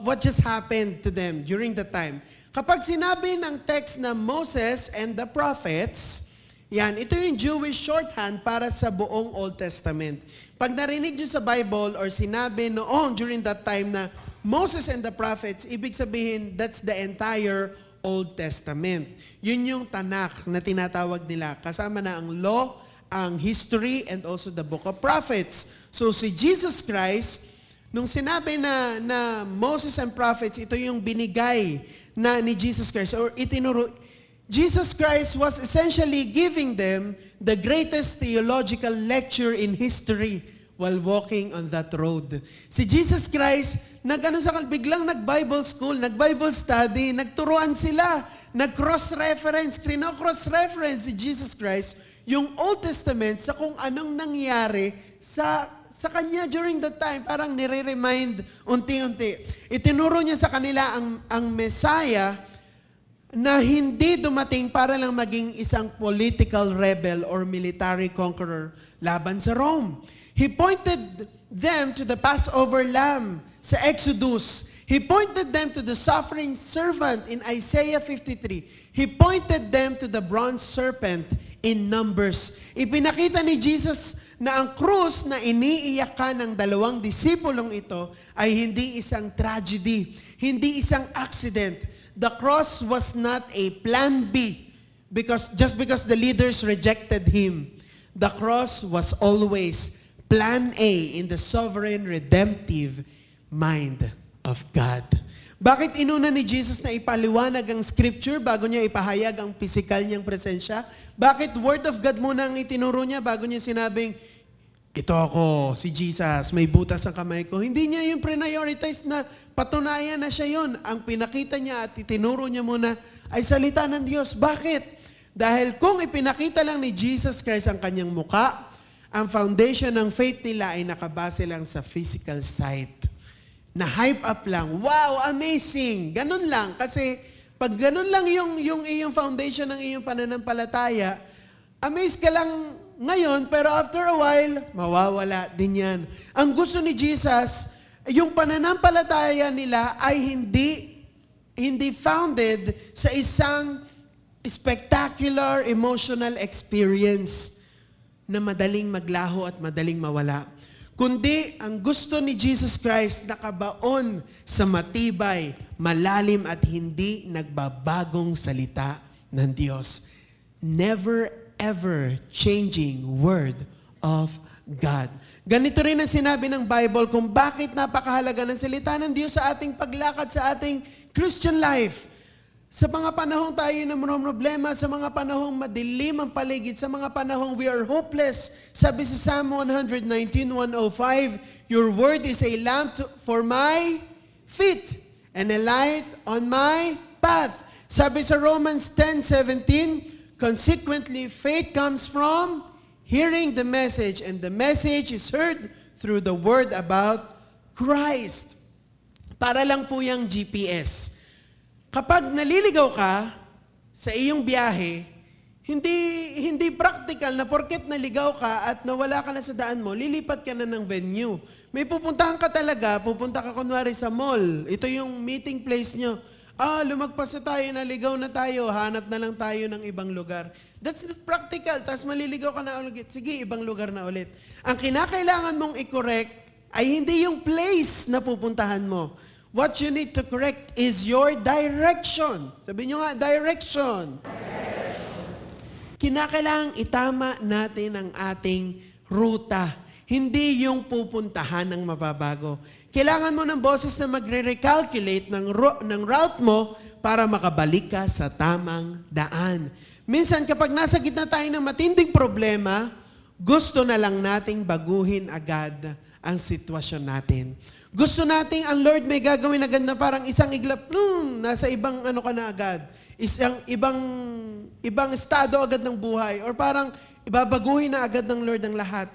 what just happened to them during the time. Kapag sinabi ng text na Moses and the prophets, yan, ito yung Jewish shorthand para sa buong Old Testament. Pag narinig nyo sa Bible or sinabi noon during that time na Moses and the prophets, ibig sabihin that's the entire Old Testament. Yun yung Tanakh na tinatawag nila. Kasama na ang law, ang history, and also the book of prophets. So si Jesus Christ, nung sinabi na Moses and prophets, ito yung binigay na ni Jesus Christ, or itinuro, Jesus Christ was essentially giving them the greatest theological lecture in history while walking on that road. Si Jesus Christ, biglang nag-Bible school, nag-Bible study, nagturuan sila, nag-cross-reference, cross-reference si Jesus Christ yung Old Testament sa kung anong nangyari sa kanya during that time. Parang nire-remind unti-unti. Itinuro niya sa kanila ang Messiah na hindi dumating para lang maging isang political rebel or military conqueror laban sa Rome. He pointed them to the Passover lamb sa Exodus. He pointed them to the suffering servant in Isaiah 53. He pointed them to the bronze serpent in Numbers. Ipinakita ni Jesus na ang krus na iniiyakan ng dalawang disipulong ito ay hindi isang tragedy, hindi isang accident. The cross was not a plan B just because the leaders rejected Him. The cross was always plan A in the sovereign redemptive mind of God. Bakit inuna ni Jesus na ipaliwanag ang scripture bago niya ipahayag ang physical niyang presensya? Bakit word of God muna ang itinuro niya bago niya sinabing, ito ako, si Jesus, may butas ang kamay ko? Hindi niya yung prioritize na patunayan na siya yun. Ang pinakita niya at itinuro niya muna ay salita ng Diyos. Bakit? Dahil kung ipinakita lang ni Jesus Christ ang kanyang muka, ang foundation ng faith nila ay nakabase lang sa physical sight. Na hype up lang. Wow, amazing! Ganun lang. Kasi pag ganun lang yung iyong foundation ng iyong pananampalataya, amaze ka lang ngayon, pero after a while, mawawala din yan. Ang gusto ni Jesus, yung pananampalataya nila ay hindi founded sa isang spectacular emotional experience na madaling maglaho at madaling mawala. Kundi ang gusto ni Jesus Christ nakabaon sa matibay, malalim at hindi nagbabagong salita ng Diyos. Never ever changing Word of God. Ganito rin ang sinabi ng Bible kung bakit napakahalaga ng salita ng Diyos sa ating paglakad sa ating Christian life. Sa mga panahong tayo na problema, sa mga panahong madilim ang paligid, sa mga panahong we are hopeless. Sabi sa Psalm 119:105, your word is a lamp for my feet and a light on my path. Sabi sa Romans 10:17, consequently, faith comes from hearing the message, and the message is heard through the word about Christ. Para lang po yung GPS. Kapag naliligaw ka sa iyong biyahe, hindi practical na porket naligaw ka at nawala ka na sa daan mo, lilipat ka na ng venue. May pupuntahan ka talaga, pupunta ka kunwari sa mall. Ito yung meeting place nyo. Lumagpas na tayo, naligaw na tayo, hanap na lang tayo ng ibang lugar. That's not practical. Tapos maliligaw ka na ulit. Sige, ibang lugar na ulit. Ang kinakailangan mong i-correct ay hindi yung place na pupuntahan mo. What you need to correct is your direction. Sabi nyo nga, direction. Kinakailangang itama natin ang ating ruta. Hindi yung pupuntahan ng mababago. Kailangan mo ng boses na magre-recalculate ng route mo para makabalik ka sa tamang daan. Minsan kapag nasa gitna tayo ng matinding problema, gusto na lang nating baguhin agad ang sitwasyon natin. Gusto nating ang Lord may gagawin agad na parang isang iglap, nasa ibang ano ka na agad. Isang ibang estado agad ng buhay. Or parang ibabaguhin na agad ng Lord ang lahat.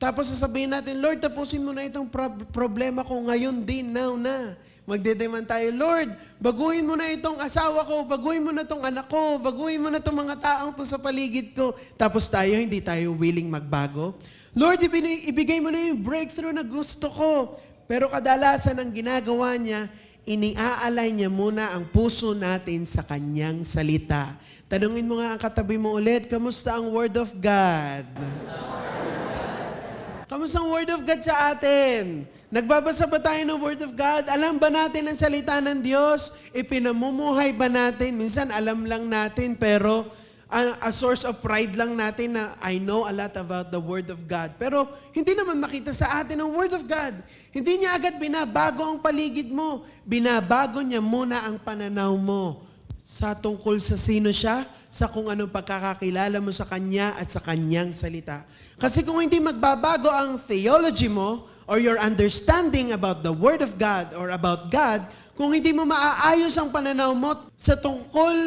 Tapos sasabihin natin, Lord, tapusin mo na itong problema ko ngayon din, now na. Magdedeman tayo, Lord, baguhin mo na itong asawa ko, baguhin mo na itong anak ko, baguhin mo na itong mga taong to sa paligid ko. Tapos hindi tayo willing magbago. Lord, ibigay mo na yung breakthrough na gusto ko. Pero kadalasan ang ginagawa niya, iniaalay niya muna ang puso natin sa kanyang salita. Tanungin mo nga ang katabi mo ulit, kamusta ang Word of God? Kamusta ang Word of God sa atin? Nagbabasa ba tayo ng Word of God? Alam ba natin ang salita ng Diyos? Ipinamumuhay ba natin? Minsan alam lang natin, pero a source of pride lang natin na I know a lot about the Word of God. Pero hindi naman makita sa atin ang Word of God. Hindi niya agad binabago ang paligid mo. Binabago niya muna ang pananaw mo sa tungkol sa sino siya, sa kung anong pagkakakilala mo sa Kanya at sa Kanyang salita. Kasi kung hindi magbabago ang theology mo or your understanding about the Word of God or about God, kung hindi mo maaayos ang pananaw mo sa tungkol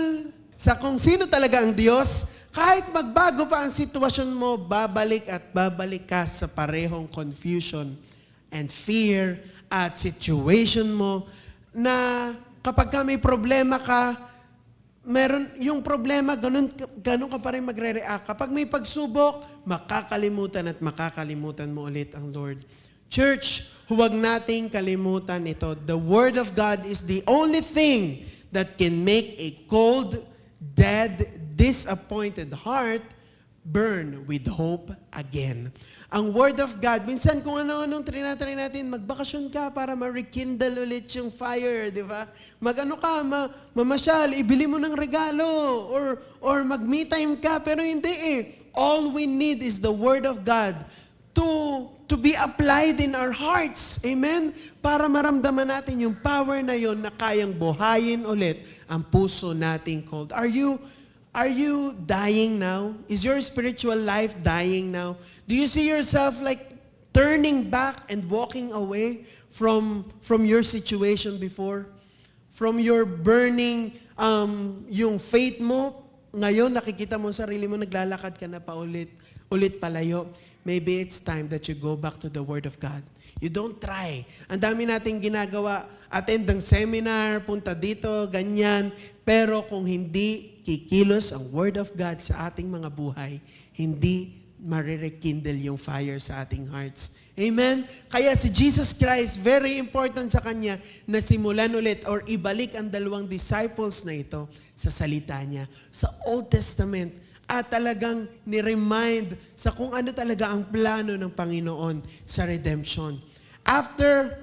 sa kung sino talaga ang Diyos, kahit magbago pa ang sitwasyon mo, babalik at babalik ka sa parehong confusion and fear at situation mo na kapag ka may problema ka, meron yung problema, ganun ka pa rin magre-react. Kapag may pagsubok, makakalimutan mo ulit ang Lord. Church, huwag nating kalimutan ito. The Word of God is the only thing that can make a cold, dead, disappointed heart burn with hope again. Ang Word of God, minsan kung ano-anong trinatry natin, magbakasyon ka para ma-rekindle ulit yung fire, di ba? Mamasyal, ibili mo ng regalo, or mag-me time ka, pero hindi eh. All we need is the Word of God to be applied in our hearts. Amen? Para maramdaman natin yung power na yon na kayang buhayin ulit ang puso nating cold. Are you dying now? Is your spiritual life dying now? Do you see yourself like turning back and walking away from your situation before? From your burning, yung faith mo, ngayon nakikita mo sarili mo, naglalakad ka na ulit palayo. Maybe it's time that you go back to the Word of God. You don't try. Ang dami nating ginagawa, attend ng seminar, punta dito, ganyan. Pero kung hindi kikilos ang Word of God sa ating mga buhay, hindi marirekindle yung fire sa ating hearts. Amen? Kaya si Jesus Christ, very important sa Kanya na simulan ulit or ibalik ang 2 disciples na ito sa salita niya. Sa Old Testament, at talagang ni-remind sa kung ano talaga ang plano ng Panginoon sa redemption. After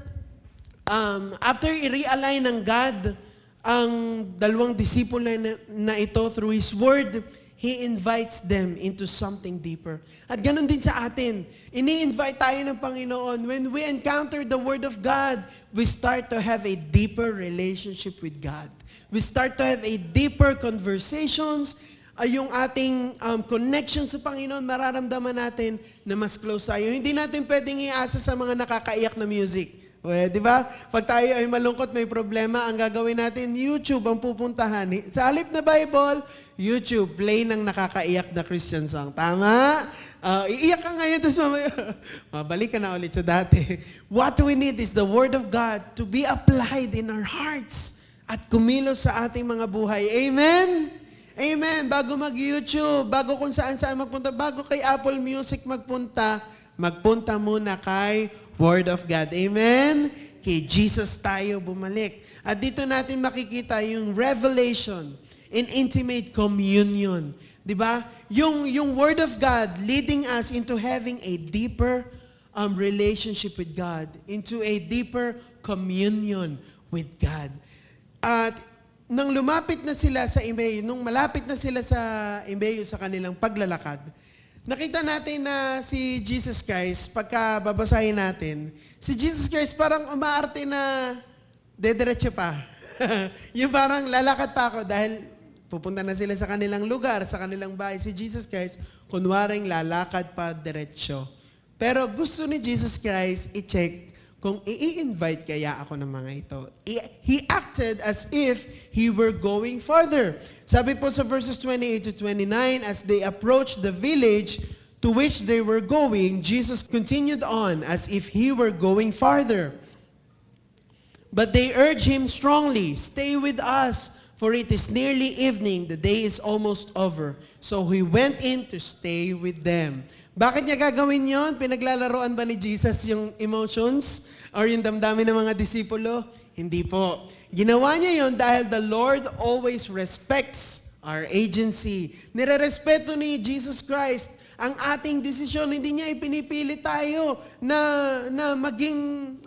i-realign ng God ang 2 disipulo na ito through His Word, He invites them into something deeper. At ganun din sa atin. Ini-invite tayo ng Panginoon. When we encounter the Word of God, we start to have a deeper relationship with God. We start to have a deeper conversations. Yung ating connection sa Panginoon, mararamdaman natin na mas close tayo. Hindi natin pwedeng iasa sa mga nakakaiyak na music. Di ba? Pag tayo ay malungkot, may problema, ang gagawin natin, YouTube ang pupuntahan. Sa halip na Bible, YouTube, play ng nakakaiyak na Christian song. Tama? Iiyak ka ngayon, tapos mamaya, mabalik ka na ulit sa dati. What we need is the Word of God to be applied in our hearts at kumilos sa ating mga buhay. Amen? Amen. Bago mag-YouTube, bago kung saan-saan magpunta, bago kay Apple Music magpunta muna kay Word of God. Amen? Kay Jesus tayo bumalik. At dito natin makikita yung revelation in intimate communion. Diba? Yung Word of God leading us into having a deeper relationship with God, into a deeper communion with God. At nung lumapit na sila sa Emmaus, nung malapit na sila sa Emmaus sa kanilang paglalakad, nakita natin na si Jesus Christ, pagka babasahin natin, si Jesus Christ parang umaarte na dediretso pa. Yung parang lalakad pa ako dahil pupunta na sila sa kanilang lugar, sa kanilang bahay. Si Jesus Christ, kunwaring lalakad pa diretsyo. Pero gusto ni Jesus Christ i-check kung i-invite kaya ako ng mga ito. He acted as if he were going farther. Sabi po sa verses 28 to 29, as they approached the village to which they were going, Jesus continued on as if he were going farther. But they urged him strongly, "Stay with us, for it is nearly evening, the day is almost over." So he went in to stay with them. Bakit niya gagawin yon? Pinaglalaroan ba ni Jesus yung emotions or yung damdamin ng mga disipulo? Hindi po. Ginawa niya yon dahil the Lord always respects our agency. Nirerespeto ni Jesus Christ ang ating desisyon. Hindi niya ipinipili tayo na maging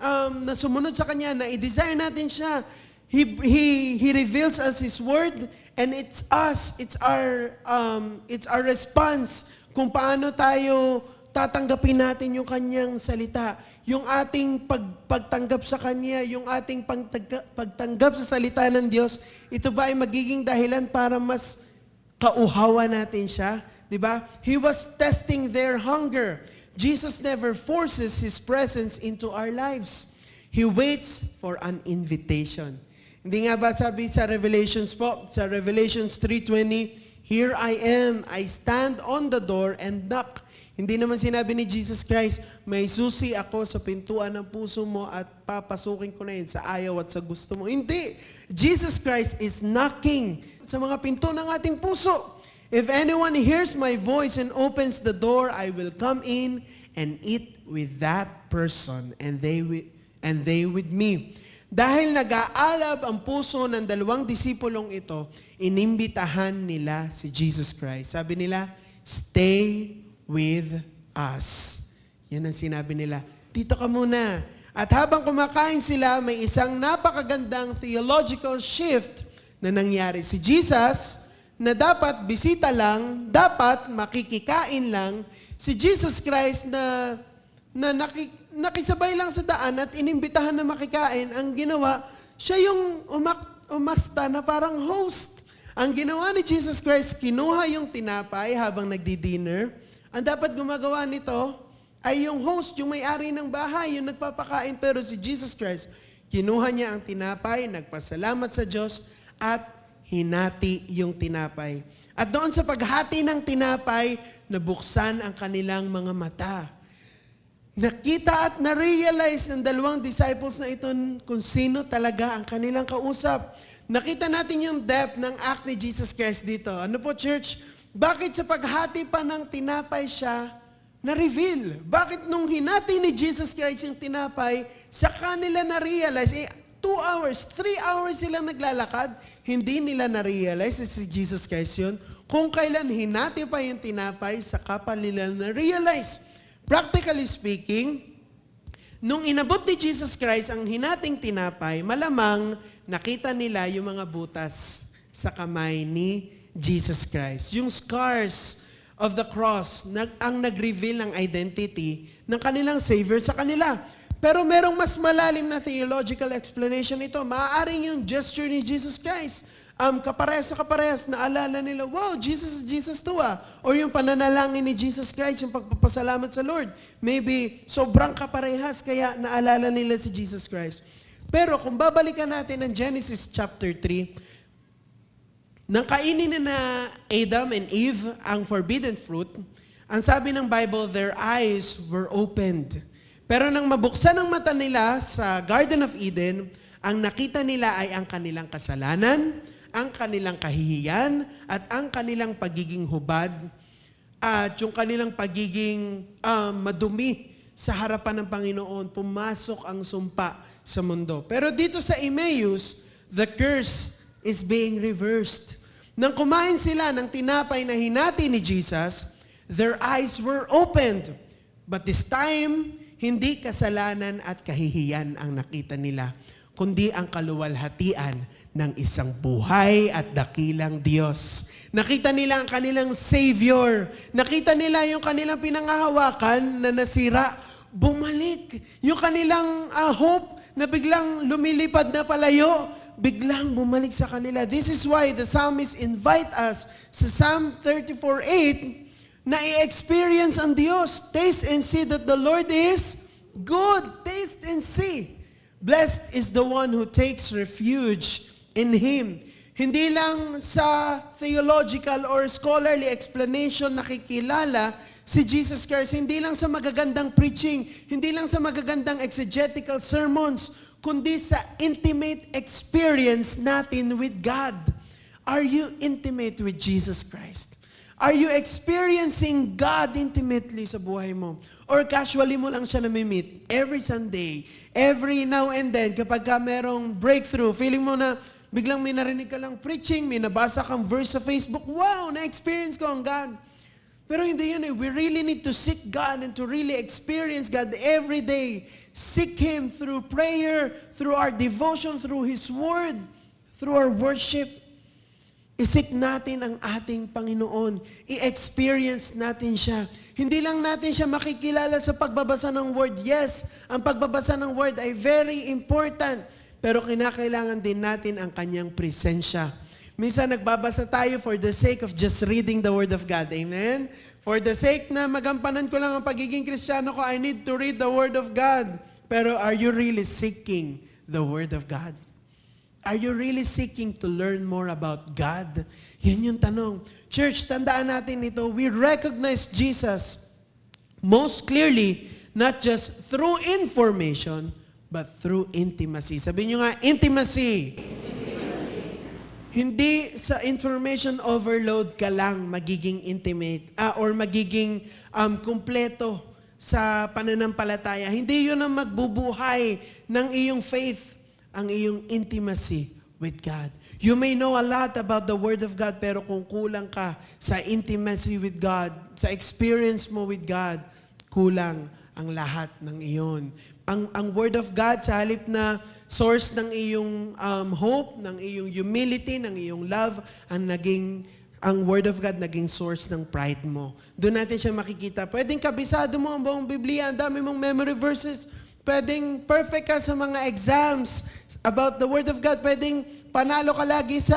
na sumunod sa Kanya, na i-desire natin siya. He reveals us His Word, and it's us, it's our response kung paano tayo tatanggapin natin yung Kanyang salita. Yung ating pagtanggap sa Kanya, yung ating pagtanggap sa salita ng Diyos, ito ba ay magiging dahilan para mas kauhawa natin siya? Diba? He was testing their hunger. Jesus never forces His presence into our lives. He waits for an invitation. Hindi nga ba sabi sa Revelations po, sa Revelations 3:20, "Here I am, I stand on the door and knock." Hindi naman sinabi ni Jesus Christ, "May susi ako sa pintuan ng puso mo at papasukin ko na yun sa ayaw at sa gusto mo." Hindi. Jesus Christ is knocking sa mga pinto ng ating puso. "If anyone hears my voice and opens the door, I will come in and eat with that person and they with me." Dahil nag-aalab ang puso ng dalawang disipulong ito, inimbitahan nila si Jesus Christ. Sabi nila, "Stay with us." Yan ang sinabi nila. "Dito ka muna." At habang kumakain sila, may isang napakagandang theological shift na nangyari. Si Jesus, na dapat bisita lang, dapat makikikain lang, si Jesus Christ na nakisabay lang sa daan at inimbitahan na makikain, ang ginawa, siya yung umasta na parang host. Ang ginawa ni Jesus Christ, kinuha yung tinapay habang nagdi-dinner. Ang dapat gumagawa nito ay yung host, yung may-ari ng bahay, yung nagpapakain. Pero si Jesus Christ, kinuha niya ang tinapay, nagpasalamat sa Diyos, at hinati yung tinapay. At doon sa paghati ng tinapay, nabuksan ang kanilang mga mata. Nakita at na-realize ng dalawang disciples na ito kung sino talaga ang kanilang kausap. Nakita natin yung depth ng act ni Jesus Christ dito. Ano po, church? Bakit sa paghati pa ng tinapay siya na-reveal? Bakit nung hinati ni Jesus Christ yung tinapay, sa kanila na-realize, 2 hours, 3 hours silang naglalakad, hindi nila na-realize si Jesus Christ yun. Kung kailan hinati pa yung tinapay, saka pa nila na-realize. Practically speaking, nung inabot ni Jesus Christ ang hinating tinapay, malamang nakita nila yung mga butas sa kamay ni Jesus Christ. Yung scars of the cross, ang nag-reveal ng identity ng kanilang Savior sa kanila. Pero merong mas malalim na theological explanation ito. Maaaring yung gesture ni Jesus Christ, kaparehas sa kaparehas, naalala nila, wow, Jesus to ah. Or yung pananalangin ni Jesus Christ, yung pagpapasalamat sa Lord. Maybe sobrang kaparehas, kaya naalala nila si Jesus Christ. Pero kung babalikan natin ang Genesis chapter 3, nang kainin na Adam and Eve ang forbidden fruit, ang sabi ng Bible, their eyes were opened. Pero nang mabuksan ang mata nila sa Garden of Eden, ang nakita nila ay ang kanilang kasalanan, ang kanilang kahihiyan, at ang kanilang pagiging hubad, at yung kanilang pagiging madumi sa harapan ng Panginoon. Pumasok ang sumpa sa mundo. Pero dito sa Emmaus, the curse is being reversed. Nang kumain sila ng tinapay na hinati ni Jesus, their eyes were opened. But this time, Hindi kasalanan at kahihiyan ang nakita nila, kundi ang kaluwalhatian ng isang buhay at dakilang Diyos. Nakita nila ang kanilang Savior. Nakita nila yung kanilang pinangahawakan na nasira. Bumalik. Yung kanilang hope na biglang lumilipad na palayo, biglang bumalik sa kanila. This is why the psalmist invite us sa Psalm 34:8 na i-experience ang Diyos. Taste and see that the Lord is good. Taste and see. Blessed is the one who takes refuge in Him. Hindi lang sa theological or scholarly explanation nakikilala si Jesus Christ, hindi lang sa magagandang preaching, hindi lang sa magagandang exegetical sermons, kundi sa intimate experience natin with God. Are you intimate with Jesus Christ? Are you experiencing God intimately sa buhay mo? Or casually mo lang siya na-meet every Sunday, every now and then, kapag ka merong breakthrough, feeling mo na biglang may narinig ka lang preaching, may nabasa kang verse sa Facebook, wow, na-experience ko ang God. Pero hindi yun eh. We really need to seek God and to really experience God every day. Seek Him through prayer, through our devotion, through His Word, through our worship. Isik natin ang ating Panginoon. I-experience natin siya. Hindi lang natin siya makikilala sa pagbabasa ng Word. Yes, ang pagbabasa ng Word ay very important. Pero kinakailangan din natin ang kanyang presensya. Minsan nagbabasa tayo for the sake of just reading the Word of God. Amen? For the sake na magampanan ko lang ang pagiging Kristiyano ko, I need to read the Word of God. Pero are you really seeking the Word of God? Are you really seeking to learn more about God? Yan yung tanong. Church, tandaan natin ito. We recognize Jesus most clearly, not just through information, but through intimacy. Sabihin nyo nga, intimacy. Hindi sa information overload ka lang magiging intimate or magiging kumpleto sa pananampalataya. Hindi yun ang magbubuhay ng iyong faith, ang iyong intimacy with God. You may know a lot about the Word of God, pero kung kulang ka sa intimacy with God, sa experience mo with God, kulang ang lahat ng iyon. Ang Word of God, sa halip na source ng iyong hope, ng iyong humility, ng iyong love, ang Word of God naging source ng pride mo. Doon natin siya makikita. Pwedeng kabisado mo ang buong Biblia, ang dami mong memory verses. Pwedeng perfect ka sa mga exams about the Word of God. Pwedeng panalo ka lagi sa,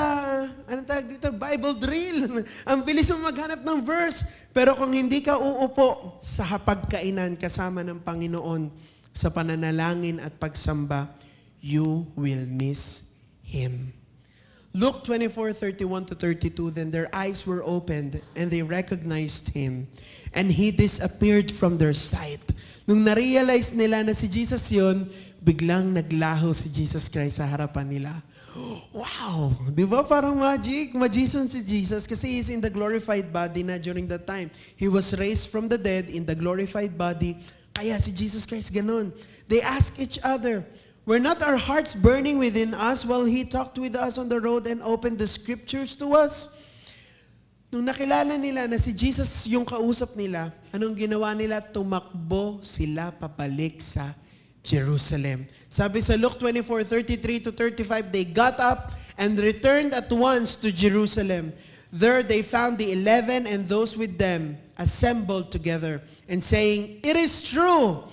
anong tawag dito, Bible drill. Ang bilis mo maghanap ng verse. Pero kung hindi ka uupo sa hapagkainan kasama ng Panginoon sa pananalangin at pagsamba, you will miss Him. Luke 24:31-32, then their eyes were opened and they recognized Him and He disappeared from their sight. Nung na-realize nila na si Jesus yun, biglang naglaho si Jesus Christ sa harapan nila. Wow! Di ba parang magic? Magician si Jesus kasi He's in the glorified body na during that time. He was raised from the dead in the glorified body. Kaya si Jesus Christ ganun. They ask each other, were not our hearts burning within us while He talked with us on the road and opened the scriptures to us? Nung nakilala nila na si Jesus yung kausap nila, anong ginawa nila? Tumakbo sila pabalik sa Jerusalem. Sabi sa Luke 24:33-35, they got up and returned at once to Jerusalem. There they found the 11 and those with them assembled together and saying, "It is true,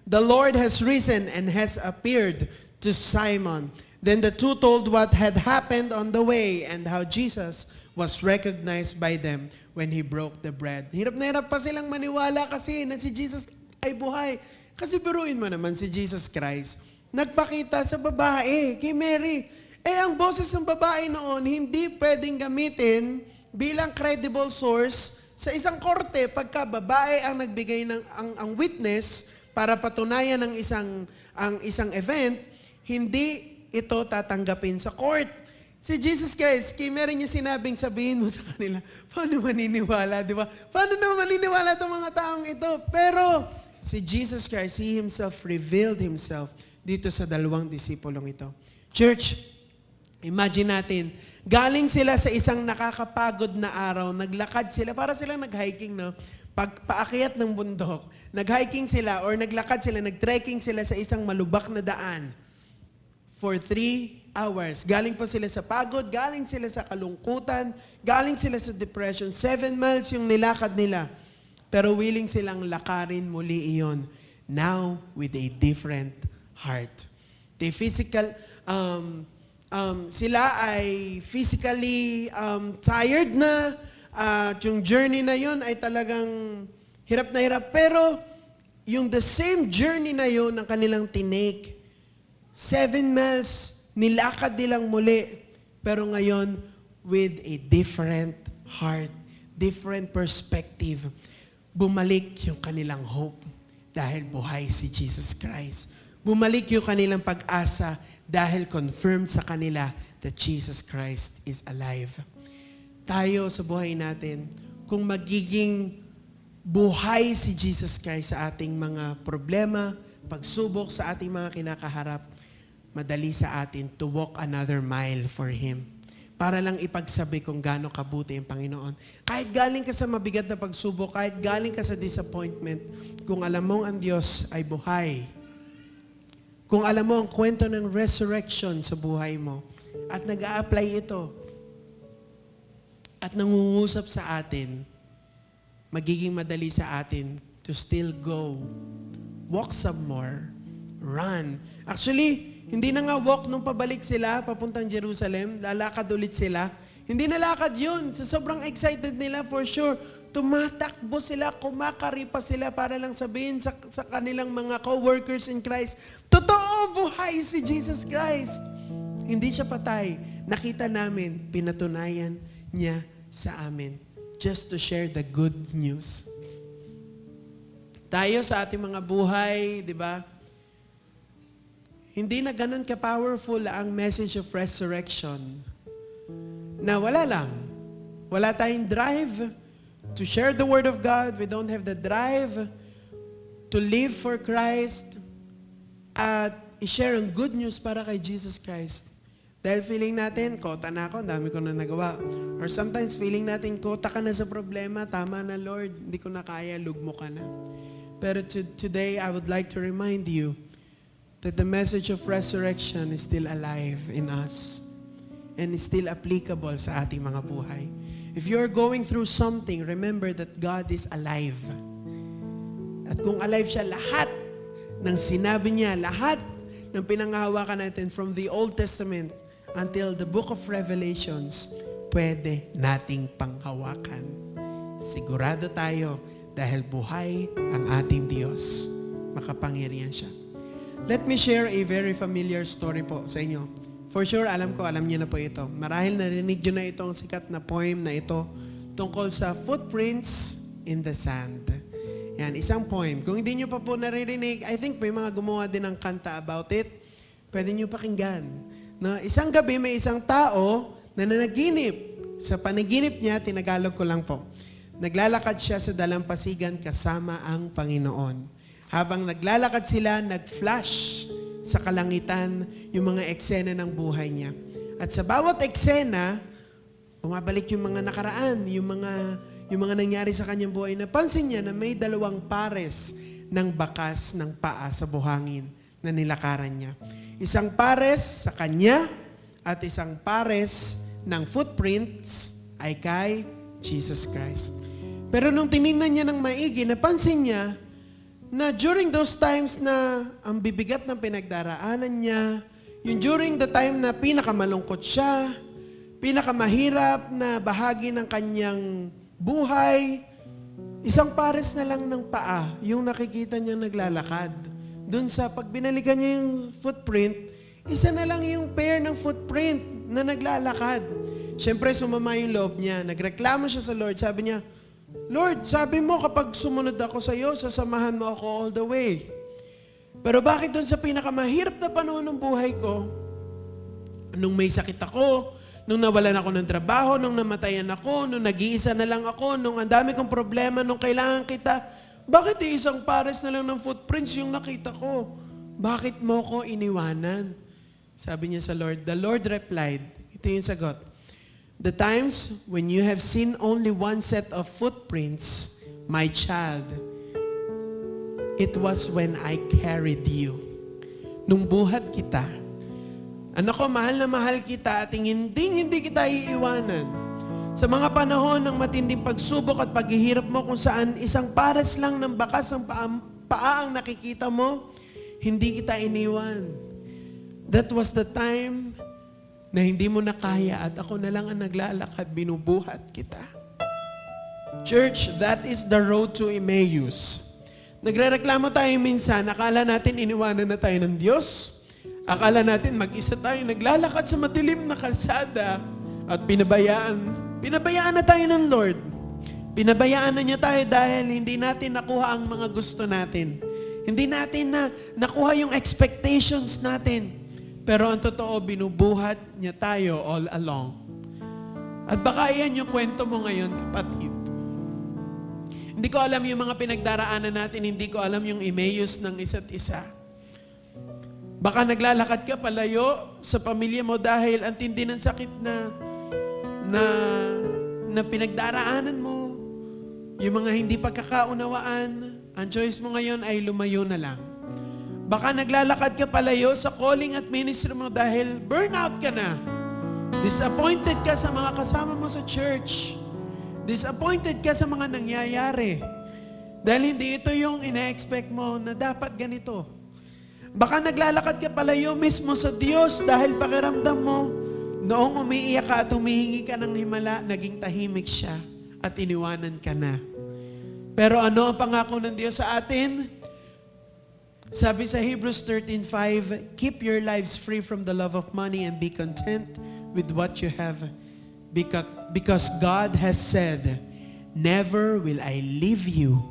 the Lord has risen and has appeared to Simon." Then the two told what had happened on the way and how Jesus was recognized by them when He broke the bread. Hirap na hirap pa silang maniwala kasi na si Jesus ay buhay. Kasi biruin mo naman si Jesus Christ, nagpakita sa babae, kay Mary. Ang boses ng babae noon, hindi pwedeng gamitin bilang credible source sa isang korte pagka babae ang nagbigay ng ang witness para patunayan ng isang event, hindi ito tatanggapin sa court. Si Jesus Christ, kay meron niya sinabing sabihin mo sa kanila, paano maniniwala, di ba? Paano naman maniniwala itong mga taong ito? Pero si Jesus Christ, He Himself revealed Himself dito sa dalawang disipulong ito. Church, imagine natin, galing sila sa isang nakakapagod na araw, naglakad sila, para silang nag-hiking, no? paakyat ng bundok, nag-hiking sila or naglakad sila, nag-trekking sila sa isang malubak na daan for 3 hours. Galing pa sila sa pagod, galing sila sa kalungkutan, galing sila sa depression. 7 miles yung nilakad nila. Pero willing silang lakarin muli iyon. Now, with a different heart. Sila ay physically tired na. At yung journey na yun ay talagang hirap na hirap. Pero yung the same journey na yun ang kanilang tinake. 7 miles, nilakad nilang muli. Pero ngayon, with a different heart, different perspective. Bumalik yung kanilang hope dahil buhay si Jesus Christ. Bumalik yung kanilang pag-asa dahil confirmed sa kanila that Jesus Christ is alive. Tayo sa buhay natin, kung magiging buhay si Jesus Christ sa ating mga problema, pagsubok sa ating mga kinakaharap, madali sa atin to walk another mile for Him. Para lang ipagsabi kung gaano kabuti ang Panginoon. Kahit galing ka sa mabigat na pagsubok, kahit galing ka sa disappointment, kung alam mong ang Diyos ay buhay, kung alam mo ang kwento ng resurrection sa buhay mo, at nag-a-apply ito, at nangungusap sa atin, magiging madali sa atin to still go, walk some more, run. Actually, hindi na nga walk nung pabalik sila, papuntang Jerusalem, lalakad ulit sila. Hindi na lakad yun. Sa sobrang excited nila, for sure, tumatakbo sila, kumakari pa sila para lang sabihin sa kanilang mga co-workers in Christ, totoo, buhay si Jesus Christ. Hindi siya patay. Nakita namin, pinatunayan niya sa amin. Just to share the good news. Tayo sa ating mga buhay, di ba? Hindi na ganun ka-powerful ang message of resurrection. Na wala lang. Wala tayong drive to share the Word of God. We don't have the drive to live for Christ at i-share ang good news para kay Jesus Christ. Dahil feeling natin, kota na ako, dami ko na nagawa. Or sometimes feeling natin, kota ka na sa problema, tama na Lord, hindi ko na kaya, lugmo ka na. Pero today, I would like to remind you that the message of resurrection is still alive in us and is still applicable sa ating mga buhay. If you're going through something, remember that God is alive. At kung alive siya, lahat ng sinabi niya, lahat ng pinanghahawakan natin from the Old Testament until the book of Revelations, pwede nating panghawakan. Sigurado tayo dahil buhay ang ating Diyos. Makapangyarihan siya. Let me share a very familiar story po sa inyo. For sure, alam niyo na po ito. Marahil narinig niyo na itong sikat na poem na ito tungkol sa footprints in the sand. Yan, isang poem. Kung hindi niyo pa po naririnig, I think may mga gumawa din ng kanta about it. Pwede niyo pakinggan. Na isang gabi, may isang tao na nanaginip. Sa panaginip niya, tinagalog ko lang po. Naglalakad siya sa dalampasigan kasama ang Panginoon. Habang naglalakad sila, nag-flash sa kalangitan yung mga eksena ng buhay niya. At sa bawat eksena, bumabalik yung mga nakaraan, yung mga nangyari sa kanyang buhay. Napansin niya na may 2 pares ng bakas ng paa sa buhangin na nilakaran niya. Isang pares sa kanya at isang pares ng footprints ay kay Jesus Christ. Pero nung tinignan niya ng maigi, napansin niya na during those times na ang bibigat ng pinagdaraanan niya, yung during the time na pinakamalungkot siya, pinakamahirap na bahagi ng kanyang buhay, isang pares na lang ng paa yung nakikita niyang naglalakad. Doon sa pag binalikan niya yung footprint, isa na lang yung pair ng footprint na naglalakad. Siyempre, sumama yung loob niya. Nagreklamo siya sa Lord. Sabi niya, Lord, sabi mo kapag sumunod ako sa iyo, sasamahan mo ako all the way. Pero bakit doon sa pinakamahirap na panahon ng buhay ko, nung may sakit ako, nung nawalan ako ng trabaho, nung namatayan ako, nung nag-iisa na lang ako, nung ang dami kong problema, nung kailangan kita, bakit isang pares na lang ng footprints yung nakita ko? Bakit mo ko iniwanan? Sabi niya sa Lord. The Lord replied, ito yung sagot, the times when you have seen only one set of footprints My child, it was when I carried you. Nung buhat kita, anak ko, mahal na mahal kita at hindi kita iiwanan. Sa mga panahon ng matinding pagsubok at paghihirap mo kung saan isang pares lang ng bakas ng paa ang nakikita mo, hindi kita iniwan. That was the time na hindi mo na kaya at ako na lang ang naglalakad, binubuhat kita. Church, that is the road to Emmaus. Nagrereklamo tayo minsan, akala natin iniwanan na tayo ng Diyos. Akala natin mag-isa tayo naglalakad sa madilim na kalsada at pinabayaan na tayo ng Lord. Pinabayaan na niya tayo dahil hindi natin nakuha ang mga gusto natin. Hindi natin nakuha yung expectations natin. Pero ang totoo, binubuhat niya tayo all along. At baka yan yung kwento mo ngayon, kapatid. Hindi ko alam yung mga pinagdaraanan natin, hindi ko alam yung Emmaus ng isa't isa. Baka naglalakad ka palayo sa pamilya mo dahil ang tindi ng sakit na pinagdaraanan mo. Yung mga hindi pagkakaunawaan, ang choice mo ngayon ay lumayo na lang. Baka naglalakad ka palayo sa calling at ministry mo dahil burnout ka na. Disappointed ka sa mga kasama mo sa church. Disappointed ka sa mga nangyayari. Dahil hindi ito yung ina-expect mo na dapat ganito. Baka naglalakad ka palayo mismo sa Diyos dahil pakiramdam mo, noong umiiyak ka at humihingi ka ng himala, naging tahimik siya at iniwanan ka na. Pero ano ang pangako ng Diyos sa atin? Sabi sa Hebrews 13:5, keep your lives free from the love of money and be content with what you have. Because God has said, never will I leave you,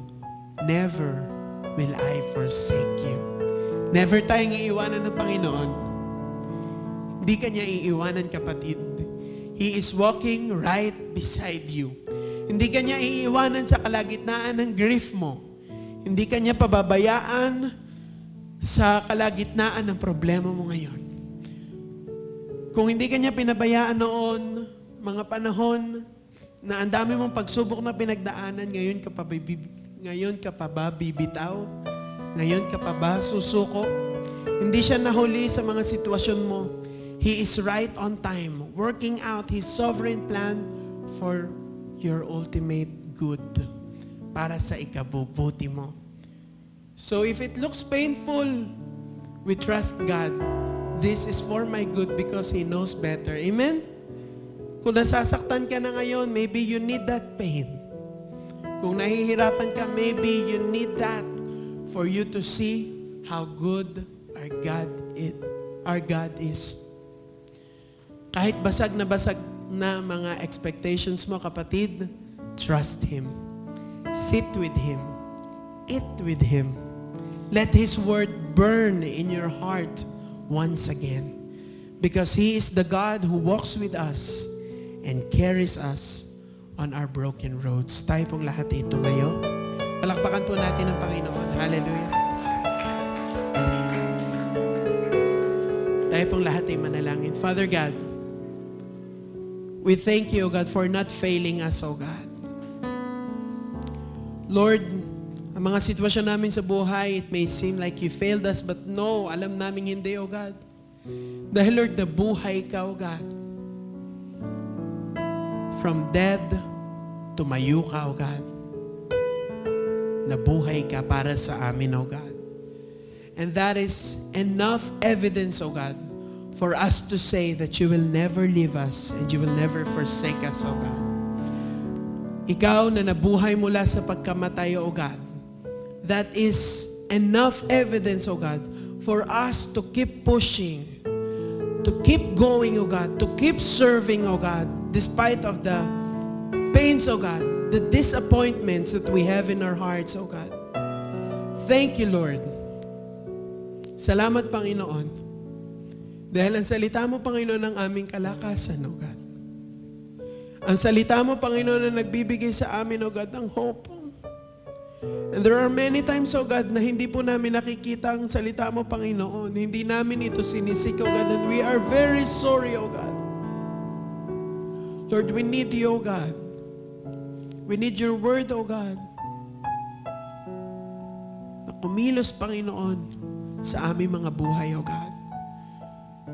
never will I forsake you. Never tayong iiwanan ng Panginoon. Hindi ka niya iiwanan, kapatid. He is walking right beside you. Hindi ka niya iiwanan sa kalagitnaan ng grief mo. Hindi ka niya pababayaan sa kalagitnaan ng problema mo ngayon. Kung hindi ka niya pinabayaan noon, mga panahon na ang dami mong pagsubok na pinagdaanan, ngayon ka pa ba bibitaw? Ngayon ka pa ba susuko? Hindi siya nahuli sa mga sitwasyon mo. He is right on time, working out His sovereign plan for your ultimate good, para sa ikabubuti mo. So if it looks painful, we trust God. This is for my good because He knows better. Amen? Kung nasasaktan ka na ngayon, maybe you need that pain. Kung nahihirapan ka, maybe you need that for you to see how good our God is. Kahit basag na mga expectations mo, kapatid, trust Him. Sit with Him. Eat with Him. Let His word burn in your heart once again. Because He is the God who walks with us and carries us on our broken roads. Tayo pong lahat tumayo. Palakpakan po natin ang Panginoon. Hallelujah. Tayo pong lahat ay manalangin. Father God, we thank You, O God, for not failing us, O God. Lord, ang mga sitwasyon namin sa buhay, it may seem like You failed us, but no, alam namin hindi, O God. Dahil Lord, nabuhay Ka, O God. From dead, tumayo Ka, O God. Nabuhay Ka para sa amin, O God. And that is enough evidence, O God, for us to say that You will never leave us and You will never forsake us, O God. Ikaw na nabuhay mula sa pagkamatay, O God. That is enough evidence, O God, for us to keep pushing, to keep going, O God, to keep serving, O God, despite of the pains, O God, the disappointments that we have in our hearts, O God. Thank You, Lord. Salamat, Panginoon. Dahil ang salita mo, Panginoon, ang aming kalakasan, O God. Ang salita mo, Panginoon, na nagbibigay sa amin, O God, ng hope. And there are many times, O God, na hindi po namin nakikita ang salita mo, Panginoon. Hindi namin ito sinisik, O God, and we are very sorry, O God. Lord, we need You, O God. We need Your word, O God. kumilos, Panginoon, sa aming mga buhay, O God.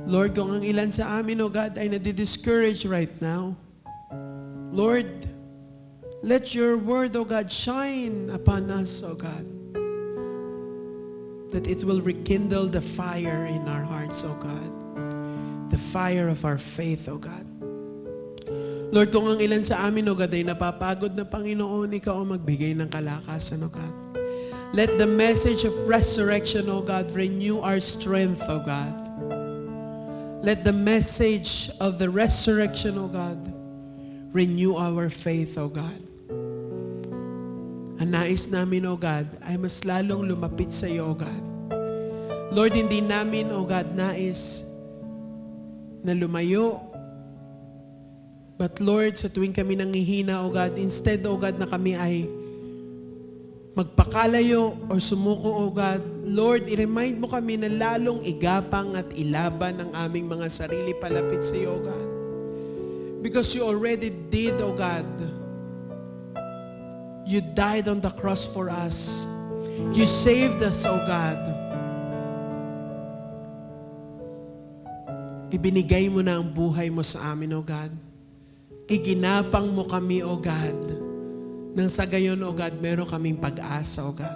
Lord, kung ang ilan sa amin, O God, ay nadi-discourage right now, Lord, let your word, O God, shine upon us, O God, that it will rekindle the fire in our hearts, O God, the fire of our faith, O God. Lord, kung ang ilan sa amin, O God, ay napapagod na, Panginoon, Ikaw ang magbigay ng kalakasan, O God. Let the message of resurrection, O God, renew our strength, O God. Let the message of the resurrection, O God, renew our faith, O God. Ang nais namin, O God, ay mas lalong lumapit sa iyo, O God. Lord, hindi namin, O God, nais na lumayo. But Lord, sa tuwing kami nangihina, O God, instead, O God, na kami ay magpakalayo o sumuko, O God, Lord, i-remind mo kami na lalong igapang at ilaban ang aming mga sarili palapit sa iyo, O God. Because you already did, O God. You died on the cross for us. You saved us, O God. Ibinigay mo na ang buhay mo sa amin, O God. Iginapang mo kami, O God. Nang sa gayon, O God, meron kaming pag-asa, O God.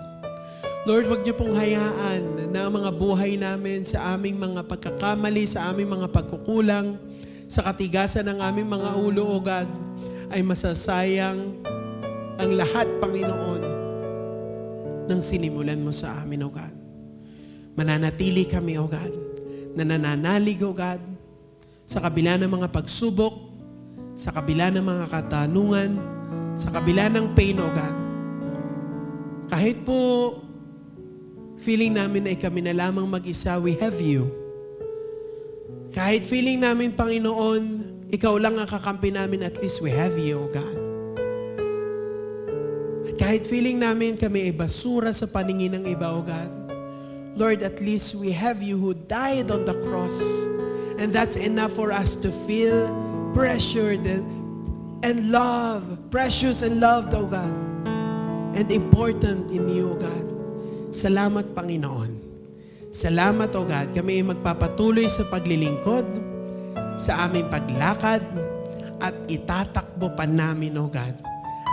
Lord, wag niyo pong hayaan na ang mga buhay namin sa aming mga pagkakamali, sa aming mga pagkukulang, sa katigasan ng aming mga ulo, O God, ay masasayang ang lahat, Panginoon, ng sinimulan mo sa amin, O God. Mananatili kami, O God, na nananalig, O God, sa kabila ng mga pagsubok, sa kabila ng mga katanungan, sa kabila ng pain, O God. Kahit po feeling namin ay kami na lamang mag-isa, we have you. Kahit feeling namin, Panginoon, ikaw lang ang kakampi namin, at least we have you, O God. At kahit feeling namin kami ay basura sa paningin ng iba, O God, Lord, at least we have you who died on the cross. And that's enough for us to feel pressured and love, precious and loved, O God, and important in you, O God. Salamat, Panginoon. Salamat, O God. Kami ay magpapatuloy sa paglilingkod, sa aming paglakad, at itatakbo pa namin, O God,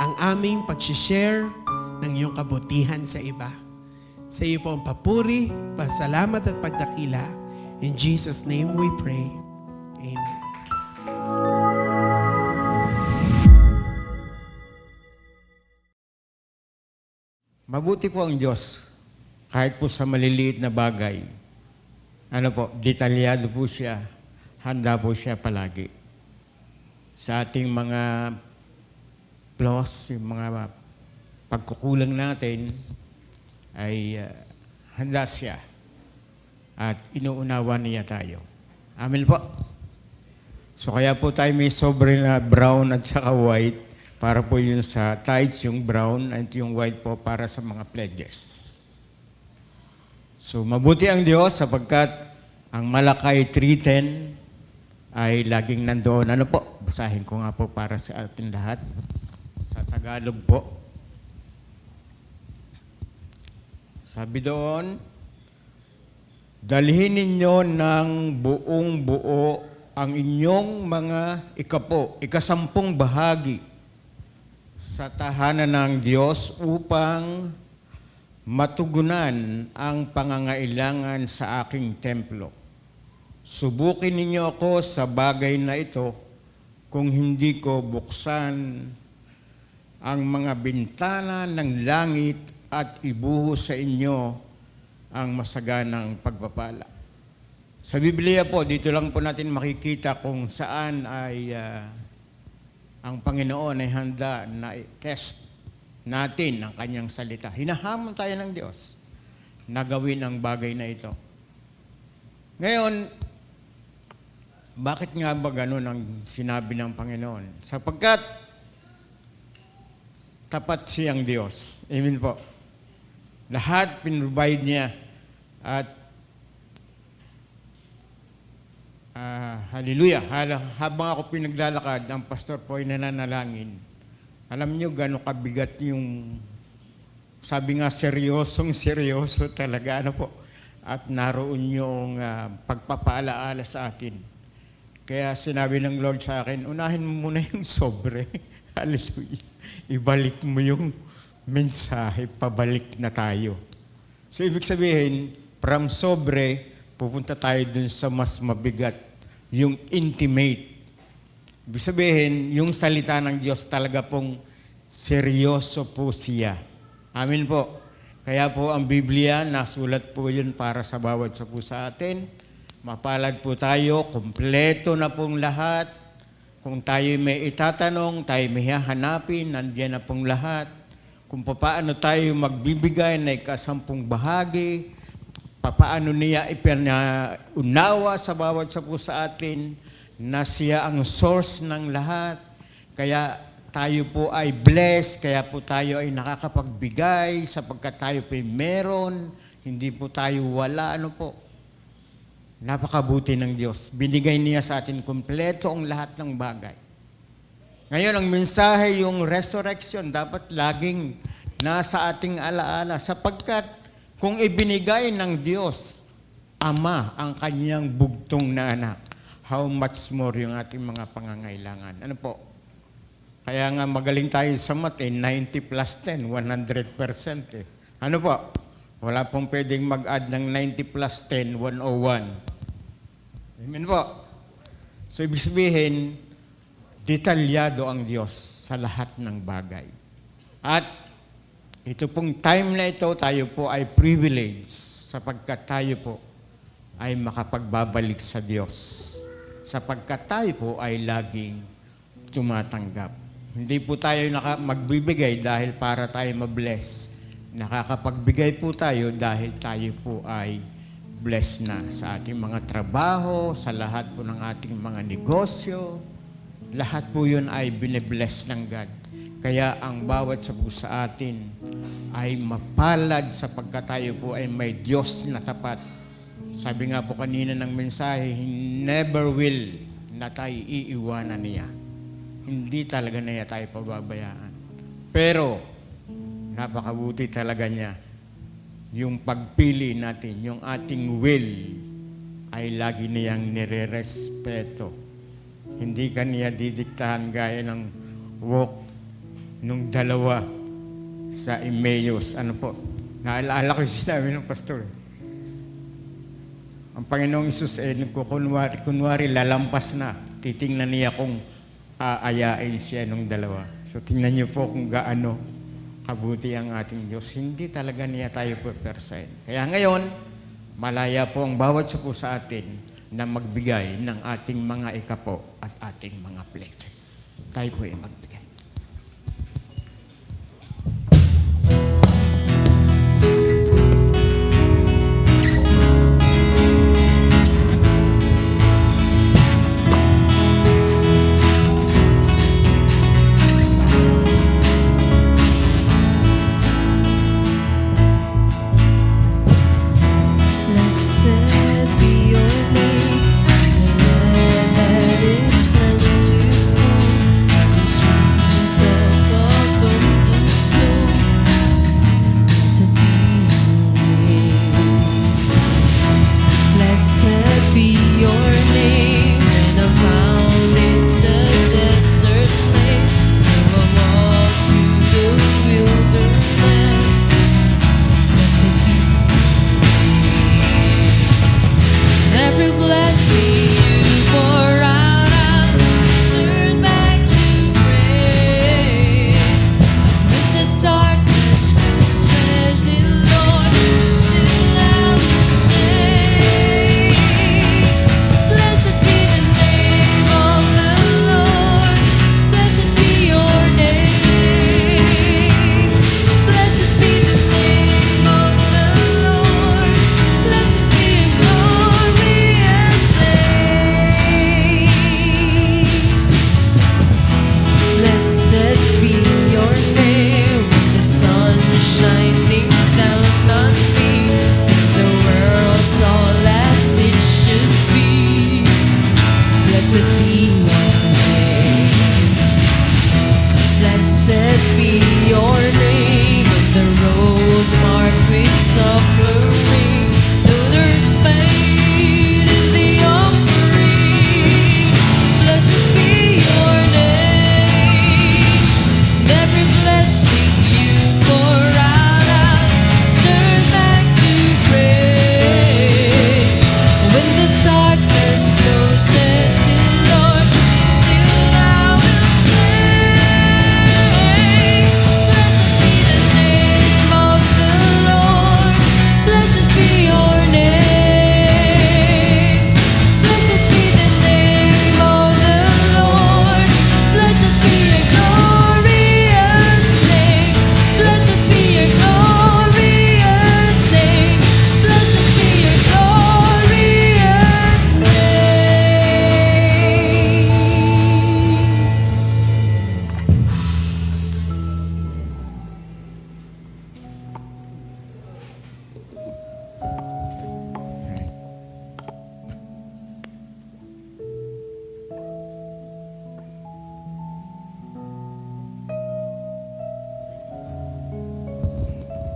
ang aming pag-share ng iyong kabutihan sa iba. Sa iyo po ang papuri, pasalamat at pagdakila. In Jesus' name we pray. Amen. Mabuti po ang Diyos, kahit po sa maliliit na bagay. Detalyado po siya, handa po siya palagi. Sa ating mga flaws, yung mga pagkukulang natin, ay handa siya at inuunawa niya tayo. Amen po. So kaya po tayo may sobre na brown at saka white, para po yun sa tithes, yung brown, at yung white po para sa mga pledges. So mabuti ang Diyos sapagkat ang Malakay 3:10 ay laging nandoon. Basahin ko nga po para sa atin lahat. Sa Tagalog po. Sabi doon, dalhin ninyo ng buong buo ang inyong mga ikasampung bahagi sa tahanan ng Diyos upang matugunan ang pangangailangan sa aking templo. Subukin ninyo ako sa bagay na ito kung hindi ko buksan ang mga bintana ng langit at ibuhos sa inyo ang masaganang pagpapala. Sa Biblia po, dito lang po natin makikita kung saan ay ang Panginoon ay handa na i-test natin ang kanyang salita. Hinahamon tayo ng Diyos na gawin ang bagay na ito. Ngayon, bakit nga ba ganun ang sinabi ng Panginoon? Sapagkat tapat siyang Diyos. Amen po. Lahat pinrovide niya at hallelujah. Habang ako pinaglalakad, ang pastor po ay nananalangin. Alam niyo gano'ng kabigat yung sabi nga, seryoso talaga, ano po. At naroon yung pagpapaalaala sa atin. Kaya sinabi ng Lord sa akin, unahin mo muna yung sobre. Hallelujah. Ibalik mo yung mensahe, pabalik na tayo. So, ibig sabihin, from sobre, pupunta tayo dun sa mas mabigat, yung intimate. Ibig sabihin, yung salita ng Diyos talaga pong seryoso po siya. Amin po. Kaya po ang Biblia, nasulat po yun para sa bawat sa po sa atin. Mapalad po tayo, kumpleto na pong lahat. Kung tayo may itatanong, tayo may hahanapin, nandiyan na pong lahat. Kung paano tayo magbibigay na ikasampung bahagi, paano niya ipinaunawa sa bawat sa po sa atin na siya ang source ng lahat. Kaya tayo po ay blessed, kaya po tayo ay nakakapagbigay sapagkat tayo po ay meron, hindi po tayo wala. Ano po? Napakabuti ng Diyos. Binigay niya sa atin kumpleto ang lahat ng bagay. Ngayon, ang mensahe, yung resurrection, dapat laging nasa ating alaala sapagkat kung ibinigay ng Diyos, Ama, ang kanyang bugtong na anak, how much more yung ating mga pangangailangan. Ano po? Kaya nga magaling tayo sa math, 90 plus 10, 100% eh. Ano po? Wala pong pwedeng mag-add ng 90 plus 10, 101. Amen po. So, ibig sabihin, detalyado ang Diyos sa lahat ng bagay. At ito pong time na ito, tayo po ay privilege sapagkat tayo po ay makapagbabalik sa Diyos. Sapagkat tayo po ay laging tumatanggap. Hindi po tayo magbibigay dahil para tayo mabless. Nakakapagbigay po tayo dahil tayo po ay blessed na sa ating mga trabaho, sa lahat po ng ating mga negosyo. Lahat po yun ay binibless ng God. Kaya ang bawat sa po sa atin ay mapalad sapagkat tayo po ay may Diyos na tapat. Sabi nga po kanina ng mensahe, He never will na tayo iiwanan niya. Hindi talaga niya tayo pababayaan. Pero, napakabuti talaga niya. Yung pagpili natin, yung ating will, ay lagi niyang nire-respeto. Hindi ka niya didiktahan gaya ng walk nung dalawa sa Emmaus. Ano po? Naalala ko yung sinabi ng pastor. Ang Panginoong Isus kunwari lalampas na. Titingnan niya kung aayain siya nung dalawa. So tingnan niyo po kung gaano kabuti ang ating Diyos. Hindi talaga niya tayo pupersahin. Kaya ngayon, malaya po ang bawat po sa atin na magbigay ng ating mga ikapo at ating mga pledges. Tayo po ay magbigay. Blessed be your name, the land that is plentiful, the streams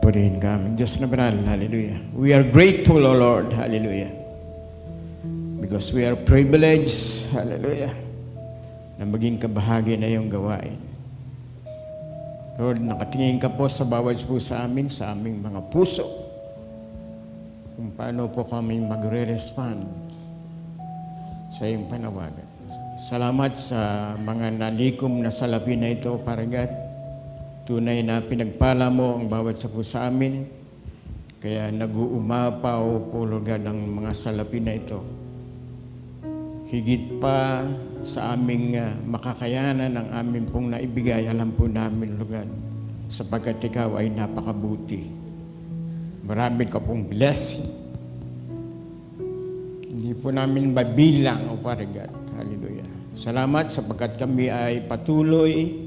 Purihin ka aming Diyos na banal. Hallelujah. We are grateful, O Lord. Hallelujah. Because we are privileged. Hallelujah. Na maging kabahagi na iyong gawain. Lord, nakatingin ka po sa bawat po sa amin, sa aming mga puso. Kung paano po kami magre-respond sa iyong panawagan. Salamat sa mga nalikom na salapi na ito, Paragat. Tunay na pinagpala mo ang bawat sa po sa amin. Kaya nag-uumapaw po, Lord God, ang mga salapi na ito. Higit pa sa aming makakayanan ng aming pong naibigay, alam po namin, Lord God, sapagkat ikaw ay napakabuti. Marami ka pong blessing. Hindi po namin mabilang, O Paragat. Hallelujah. Salamat sapagkat kami ay patuloy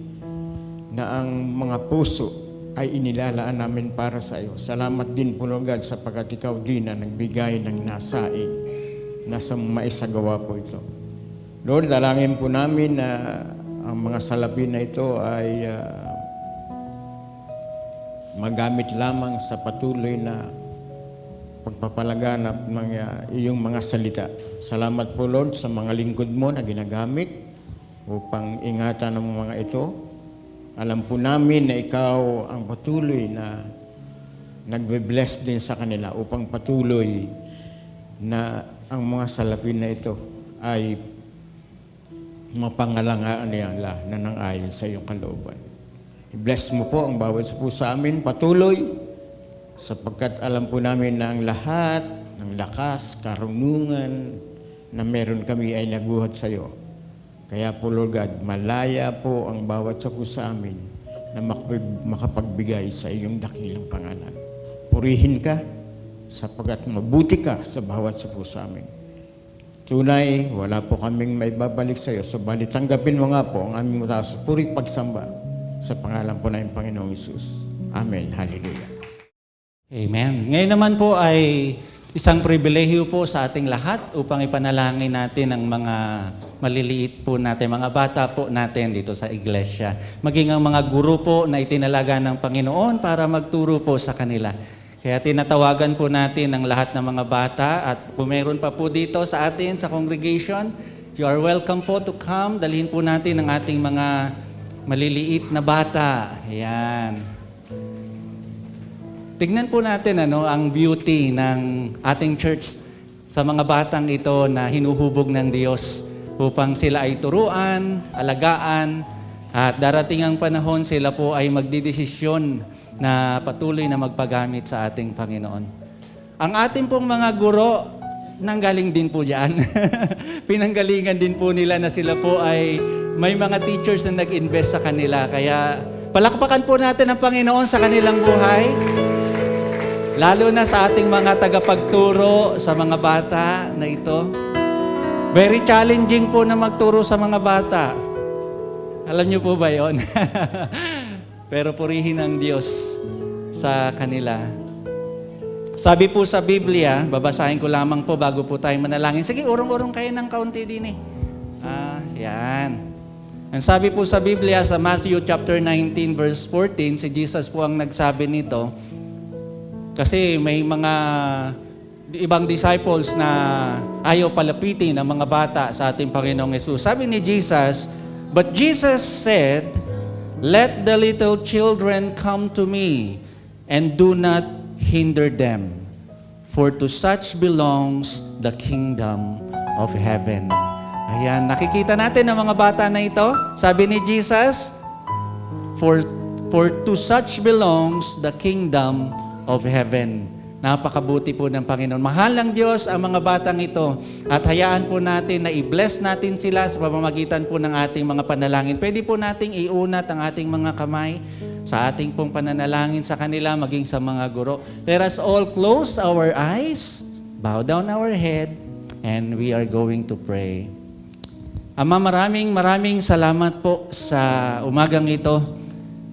na ang mga puso ay inilalaan namin para sa iyo. Salamat din po, Lord God, sapagkat ikaw din na nagbigay ng nasaing na sa maisagawa po ito. Lord, dalangin po namin na ang mga salapi na ito ay magamit lamang sa patuloy na pagpapalaganap ng iyong mga salita. Salamat po, Lord, sa mga lingkod mo na ginagamit upang ingatan ang mga ito. Alam po namin na ikaw ang patuloy na nagbe-bless din sa kanila upang patuloy na ang mga salapin na ito ay mapangalangaan nila na nang-ayon sa iyong kalooban. I-bless mo po ang bawat po sa amin patuloy sapagkat alam po namin na ang lahat ng lakas, karunungan na meron kami ay naguhat sa iyo. Kaya po, Lord God, malaya po ang bawat sa po sa amin na makapagbigay sa iyong dakilang pangalan. Purihin ka sapagkat mabuti ka sa bawat sa po sa amin. Tunay, wala po kaming may babalik sa iyo. Subalit tanggapin mo nga po ang aming mataas purit pagsamba sa pangalan po na yung Panginoong Hesus. Amen. Hallelujah. Amen. Ngayon naman po ay isang pribilehiyo po sa ating lahat upang ipanalangin natin ang mga maliliit po natin, mga bata po natin dito sa iglesia. Maging ang mga guro po na itinalaga ng Panginoon para magturo po sa kanila. Kaya tinatawagan po natin ang lahat ng mga bata at kung meron pa po dito sa atin sa congregation, you are welcome po to come. Dalhin po natin ang ating mga maliliit na bata. Ayan. Tignan po natin ang beauty ng ating church sa mga batang ito na hinuhubog ng Diyos upang sila ay turuan, alagaan, at darating ang panahon sila po ay magdidesisyon na patuloy na magpagamit sa ating Panginoon. Ang ating pong mga guro, nanggaling din po diyan. Pinanggalingan din po nila na sila po ay may mga teachers na nag-invest sa kanila. Kaya palakpakan po natin ang Panginoon sa kanilang buhay. Lalo na sa ating mga tagapagturo sa mga bata na ito. Very challenging po na magturo sa mga bata. Alam niyo po ba yon? Pero purihin ang Diyos sa kanila. Sabi po sa Biblia, babasahin ko lamang po bago po tayo manalangin. Sige, urong-urong kayo ng kaunti din eh. Yan. Ang sabi po sa Biblia sa Matthew chapter 19 verse 14, si Jesus po ang nagsabi nito. Kasi may mga ibang disciples na ayaw palapitin ang mga bata sa ating Panginoong Hesus. Sabi ni Jesus, "But Jesus said, 'Let the little children come to me, and do not hinder them, for to such belongs the kingdom of heaven." Ayan, nakikita natin ang mga bata na ito. Sabi ni Jesus, For to such belongs the kingdom of heaven. Napakabuti po ng Panginoon. Mahal ng Diyos ang mga batang ito at hayaan po natin na i-bless natin sila sa pamamagitan po ng ating mga panalangin. Pwede po nating iunat ang ating mga kamay sa ating pong pananalangin sa kanila, maging sa mga guro. Let us all close our eyes, bow down our head, and we are going to pray. Ama, maraming salamat po sa umagang ito.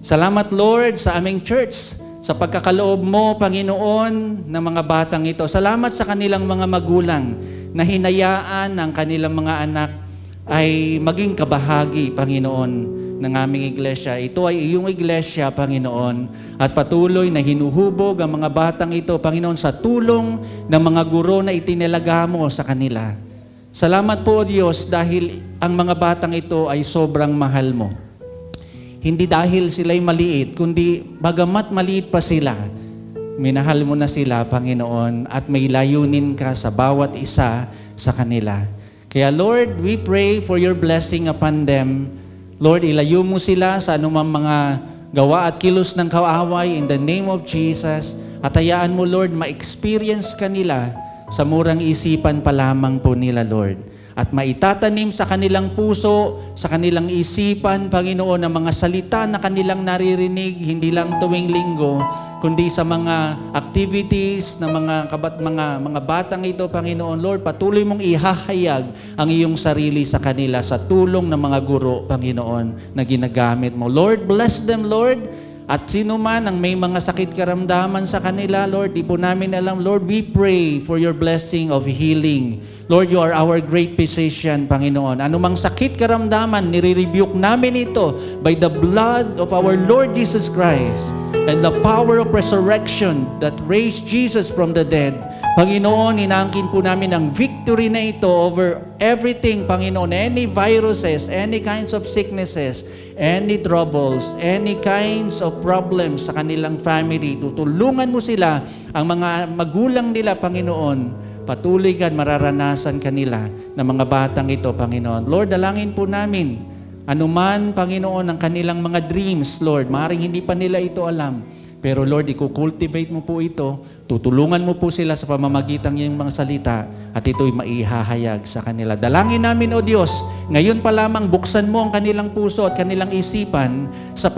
Salamat, Lord, sa aming church, sa pagkakaloob mo, Panginoon, ng mga batang ito. Salamat sa kanilang mga magulang na hinayaan ng kanilang mga anak ay maging kabahagi, Panginoon, ng aming iglesia. Ito ay iyong iglesia, Panginoon, at patuloy na hinuhubog ang mga batang ito, Panginoon, sa tulong ng mga guro na itinalaga mo sa kanila. Salamat po, O Diyos, dahil ang mga batang ito ay sobrang mahal mo. Hindi dahil sila'y maliit, kundi bagamat maliit pa sila, minahal mo na sila, Panginoon, at may layunin ka sa bawat isa sa kanila. Kaya Lord, we pray for your blessing upon them. Lord, ilayo mo sila sa anumang mga gawa at kilos ng kaaway in the name of Jesus. At hayaan mo, Lord, ma-experience kanila sa murang isipan pa lamang po nila, Lord. At maitatanim sa kanilang puso, sa kanilang isipan, Panginoon, ang mga salita na kanilang naririnig, hindi lang tuwing linggo, kundi sa mga activities ng mga batang ito, Panginoon. Lord, patuloy mong ihahayag ang iyong sarili sa kanila sa tulong ng mga guro, Panginoon, na ginagamit mo. Lord, bless them, Lord. At sino man ang may mga sakit karamdaman sa kanila, Lord, di po namin alam, Lord, we pray for your blessing of healing. Lord, you are our great physician, Panginoon. Anumang sakit karamdaman, nire-rebuke namin ito by the blood of our Lord Jesus Christ and the power of resurrection that raised Jesus from the dead. Panginoon, inaangkin po namin ang victory na ito over everything, Panginoon, any viruses, any kinds of sicknesses, any troubles, any kinds of problems sa kanilang family. Tutulungan mo sila, ang mga magulang nila, Panginoon, patuloy ka mararanasan kanila ng mga batang ito, Panginoon. Lord, dalangin po namin, anuman, Panginoon, ang kanilang mga dreams, Lord, maaaring hindi pa nila ito alam. Pero Lord, i-cultivate mo po ito, tutulungan mo po sila sa pamamagitan ng iyong mga salita at ito'y maihahayag sa kanila. Dalangin namin, O Diyos, ngayon pa lamang buksan mo ang kanilang puso at kanilang isipan sa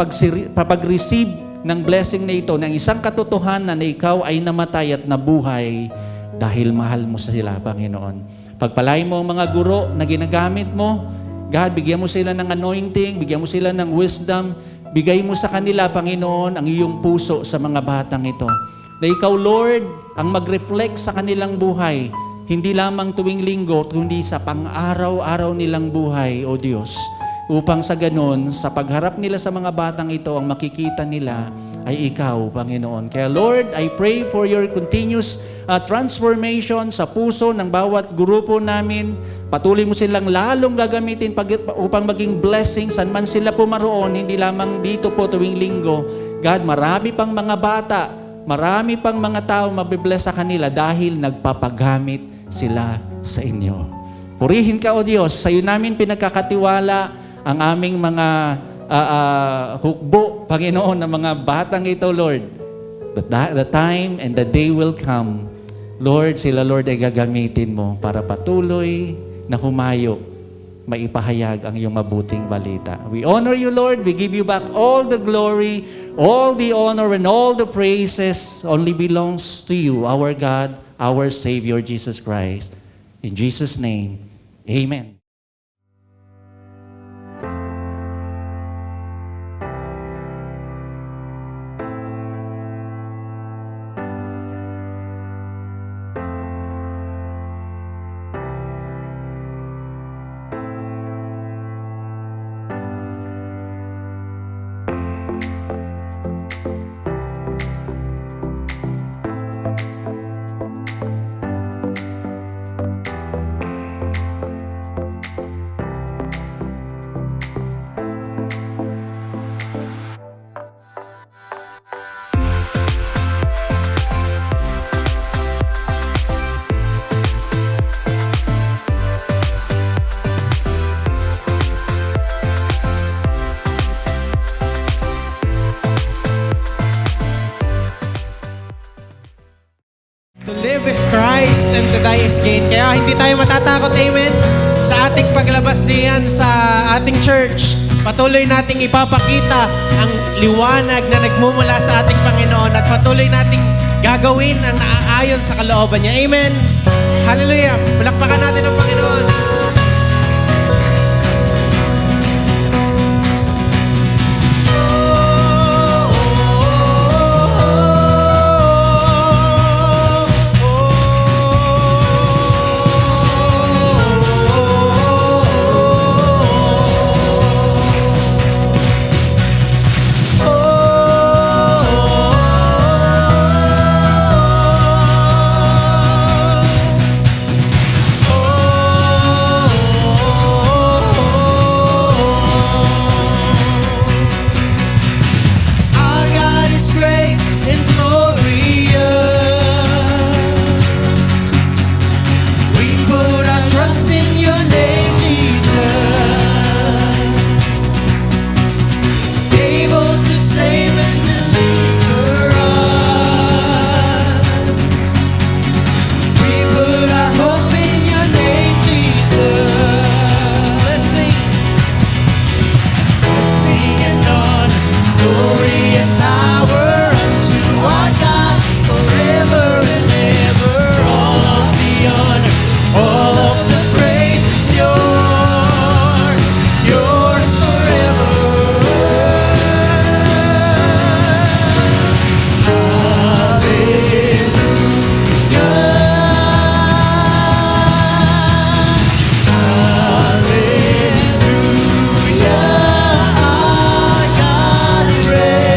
pag-receive ng blessing na ito, ng isang katotohanan na ikaw ay namatay at nabuhay dahil mahal mo sila, Panginoon. Pagpalain mo ang mga guro na ginagamit mo, God, bigyan mo sila ng anointing, bigyan mo sila ng wisdom, bigay mo sa kanila, Panginoon, ang iyong puso sa mga batang ito. Na ikaw, Lord, ang mag-reflect sa kanilang buhay, hindi lamang tuwing linggo, kundi sa pang-araw-araw nilang buhay, O Diyos. Upang sa ganon, sa pagharap nila sa mga batang ito, ang makikita nila ay ikaw, Panginoon. Kaya Lord, I pray for your continuous transformation sa puso ng bawat grupo namin. Patuloy mo silang lalong gagamitin upang maging blessing saan man sila pumaroon, hindi lamang dito po tuwing linggo. God, marami pang mga bata, marami pang mga tao mabibless sa kanila dahil nagpapagamit sila sa inyo. Purihin ka, O Diyos, sa iyo namin pinagkakatiwala ang aming mga hukbo, Panginoon, ng mga batang ito, Lord. But the time and the day will come, Lord, sila, Lord, ay gagamitin mo para patuloy na humayo, maipahayag ang iyong mabuting balita. We honor you, Lord. We give you back all the glory, all the honor, and all the praises only belongs to you, our God, our Savior, Jesus Christ. In Jesus' name, amen. To live is Christ and to die is gain. Kaya hindi tayo matatakot, amen, sa ating paglabas diyan sa ating church. Patuloy nating ipapakita ang liwanag na nagmumula sa ating Panginoon at patuloy nating gagawin ang naaayon sa kalooban niya. Amen. Hallelujah. Palakpakan natin ang Panginoon. and glorious. We put our trust in your name, Jesus. Able to save and deliver us. We put our hope in your name, Jesus. Blessing and honor, glory and power unto our God forever and ever. All of the honor, all of the praise is yours, yours forever. Hallelujah, our God reigns.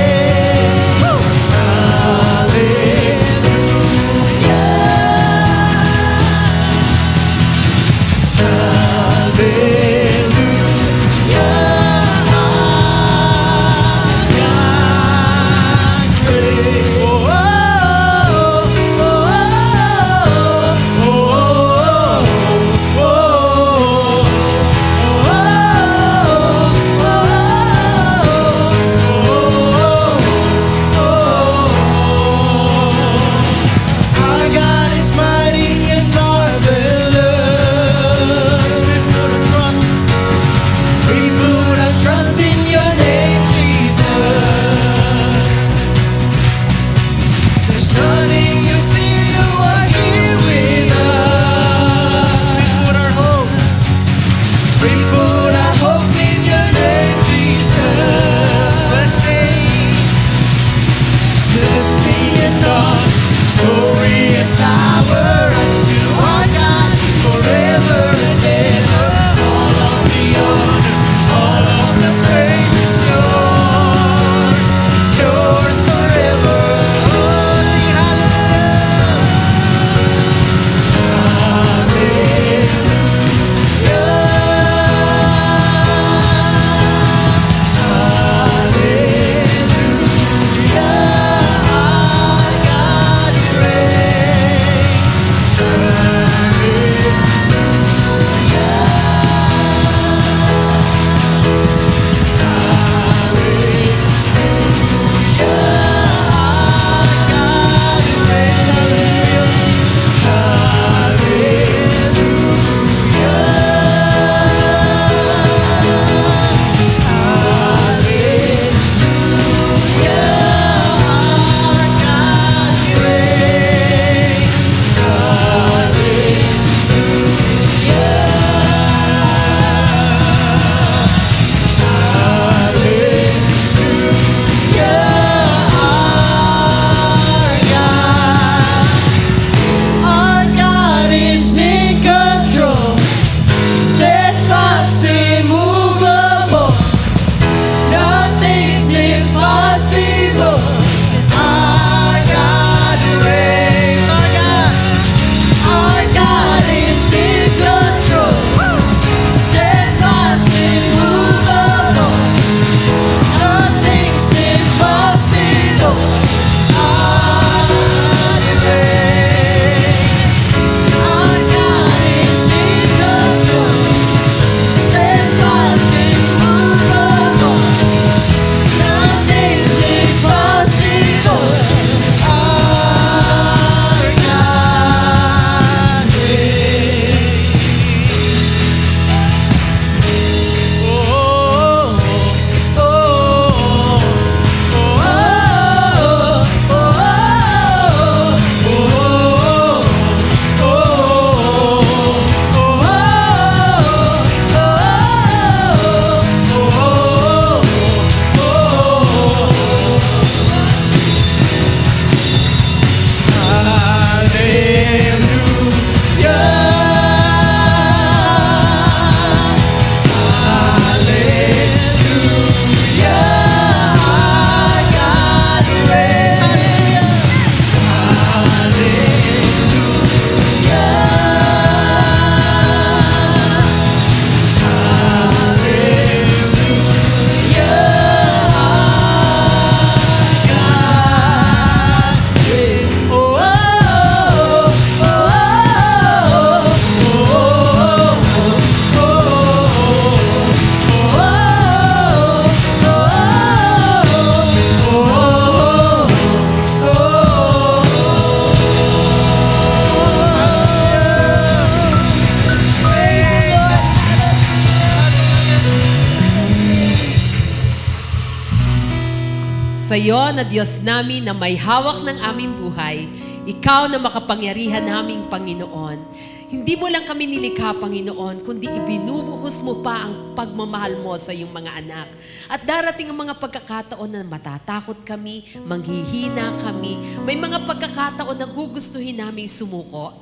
Sa iyo na Diyos namin na may hawak ng aming buhay, Ikaw na makapangyarihan naming Panginoon. Hindi mo lang kami nilikha, Panginoon, kundi ibinubuhos mo pa ang pagmamahal mo sa iyong mga anak. At darating ang mga pagkakataon na matatakot kami, manghihina kami, may mga pagkakataon na gugustuhin naming sumuko.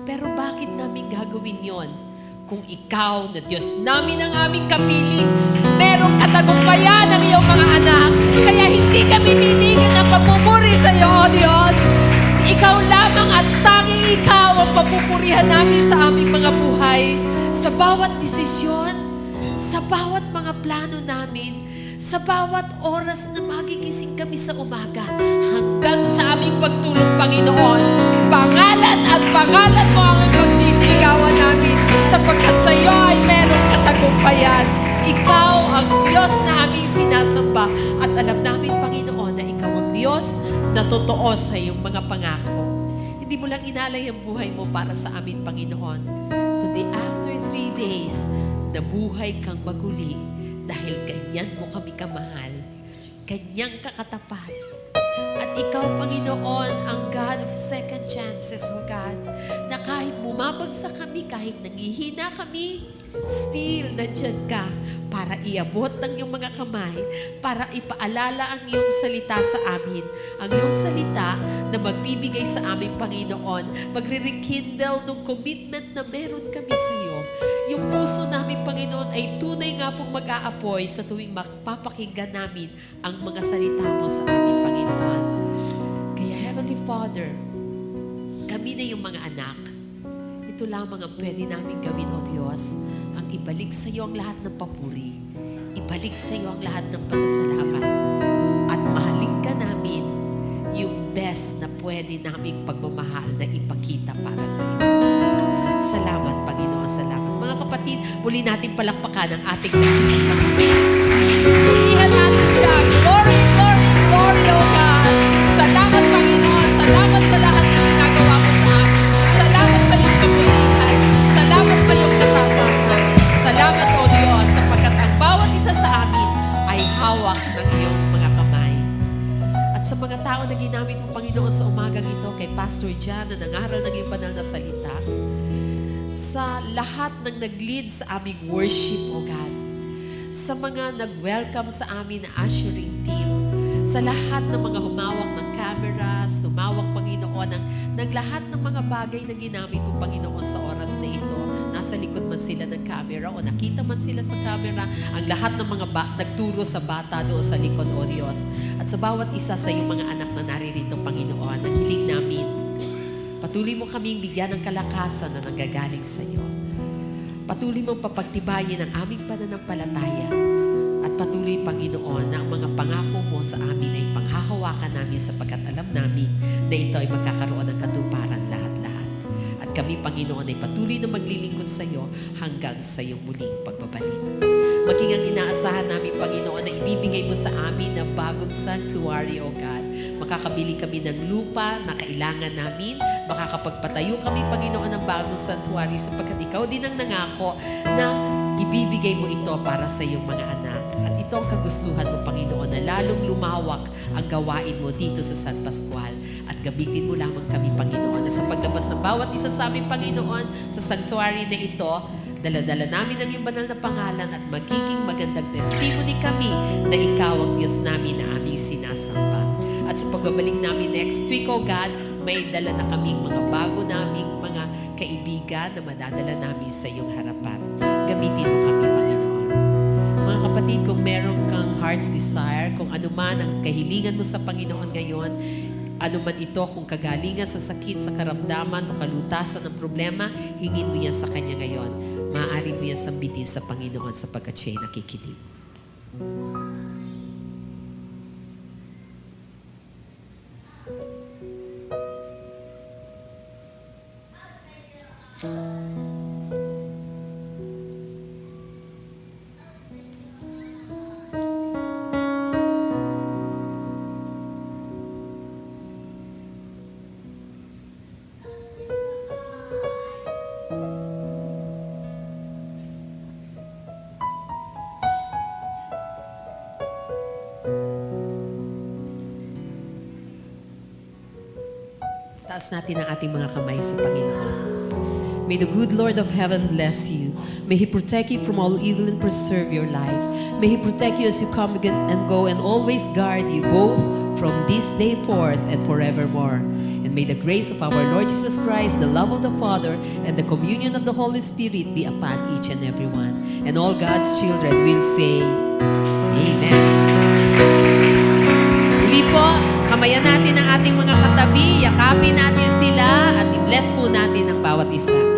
Pero bakit namin gagawin yon? Kung Ikaw na Diyos namin ang aming kapiling, merong katagumpayan ang iyong mga anak. Kaya hindi kami titigil na pagpupuri sa iyo, O Diyos. Ikaw lamang at tanging Ikaw ang papupurihan namin sa aming mga buhay. Sa bawat desisyon, sa bawat mga plano namin, sa bawat oras na magigising kami sa umaga, hanggang sa aming pagtulog, Panginoon, pangalan at pangalan mo ang pagsisigawan namin, sapagkat sa iyo ay merong katagumpayan. Ikaw ang Diyos na aming sinasamba, at alam namin, Panginoon, na Ikaw ang Diyos na totoo sa iyong mga pangako. Hindi mo lang inalay ang buhay mo para sa amin, Panginoon, kundi after 3 days, nabuhay kang maguli dahil ganyan mo kami kamahal, ganyang kakatapat. At Ikaw, Panginoon, ang God of second chances, O God, na kahit bumabagsak kami, kahit nanghihina kami, still nandyan ka para iabot ng iyong mga kamay, para ipaalala ang iyong salita sa amin. Ang iyong salita na magbibigay sa amin, Panginoon, magre-rekindle ng commitment na meron kami sa iyo. Yung puso namin, Panginoon, ay tunay nga pong mag-aapoy sa tuwing mapapakinggan namin ang mga salita mo sa amin, Panginoon. Kaya Heavenly Father, kami na yung mga anak. Ito lamang ang pwede namin gawin, O Diyos, ang ibalik sa iyo ang lahat ng papuri, ibalik sa iyo ang lahat ng pasasalamat, at mahalin ka namin yung best na pwede naming pagmamahal na ipakita para sa iyo. Salamat, Panginoon, salamat. Mga kapatid, muli natin palakpakan ang ating purihan natin siya. Glory, glory, glory, O God. Salamat, Panginoon. Salamat sa lahat na ginagawa mo sa amin. Salamat sa iyong kabutihan. Salamat sa iyong katapangan. Salamat, O Diyos, sapagkat ang bawat isa sa amin ay hawak ng iyong mga kamay. At sa mga tao na ginamit mo, Panginoon, sa umagang ito, kay Pastor Jan na nangaral ng iyong banal na salita, sa lahat ng nag-lead sa aming worship, O God, sa mga nag-welcome sa amin na ushering team, sa lahat ng mga humawak ng cameras, humawak, Panginoon, ng lahat ng mga bagay na ginamit mo, Panginoon, sa oras na ito. Nasa likod man sila ng camera o nakita man sila sa camera, ang lahat ng mga nagturo sa bata doon sa likod, O Diyos. At sa bawat isa sa iyong mga anak na naririto, Panginoon, ang hiling namin, patuloy mo kaming bigyan ng kalakasan na nanggagaling sa iyo. Patuloy mong papagtibayin ang aming pananampalataya. At patuloy, Panginoon, na ang mga pangako mo sa amin ay panghahawakan namin sapagkat alam namin na ito ay magkakaroon ng katuparan lahat-lahat. At kami, Panginoon, ay patuloy na maglilingkod sa iyo hanggang sa iyong muling pagbabalik. Maging ang inaasahan namin, Panginoon, na ibibigay mo sa amin na bagong sanctuary, O God. Makakabili kami ng lupa na kailangan namin. Makakapagpatayo kami, Panginoon, ng bagong sanctuary sapagkat ikaw din ang nangako na ibibigay mo ito para sa iyong mga anak. At ito ang kagustuhan mo, Panginoon, na lalong lumawak ang gawain mo dito sa San Pascual. At gamitin mo lamang kami, Panginoon, na sa paglabas ng bawat isa sa amin, Panginoon, sa sanctuary na ito, dala-dala namin ang iyong banal na pangalan at magiging magandang testimony kami na ikaw ang Diyos namin na aming sinasamba. At sa pagbabalik namin next week, O God, may dala na kaming mga bago naming mga kaibigan na madadala namin sa iyong harapan. Gamitin mo kami, Panginoon. Mga kapatid, kung meron kang heart's desire, kung ano man ang kahilingan mo sa Panginoon ngayon, ano man ito, kung kagalingan sa sakit, sa karamdaman o kalutasan ng problema, hingin mo yan sa Kanya ngayon. Maaari mo yan sambitin sa Panginoon sapagkat siya'y nakikinig. Taas natin ang ating mga kamay sa Panginoon. May the good Lord of heaven bless you. May He protect you from all evil and preserve your life. May He protect you as you come and go and always guard you both from this day forth and forevermore. And may the grace of our Lord Jesus Christ, the love of the Father, and the communion of the Holy Spirit be upon each and every one. And all God's children will say, Amen. Muli po, kamayan natin ang ating mga katabi, yakapin natin sila, at i-bless po natin ang bawat isa.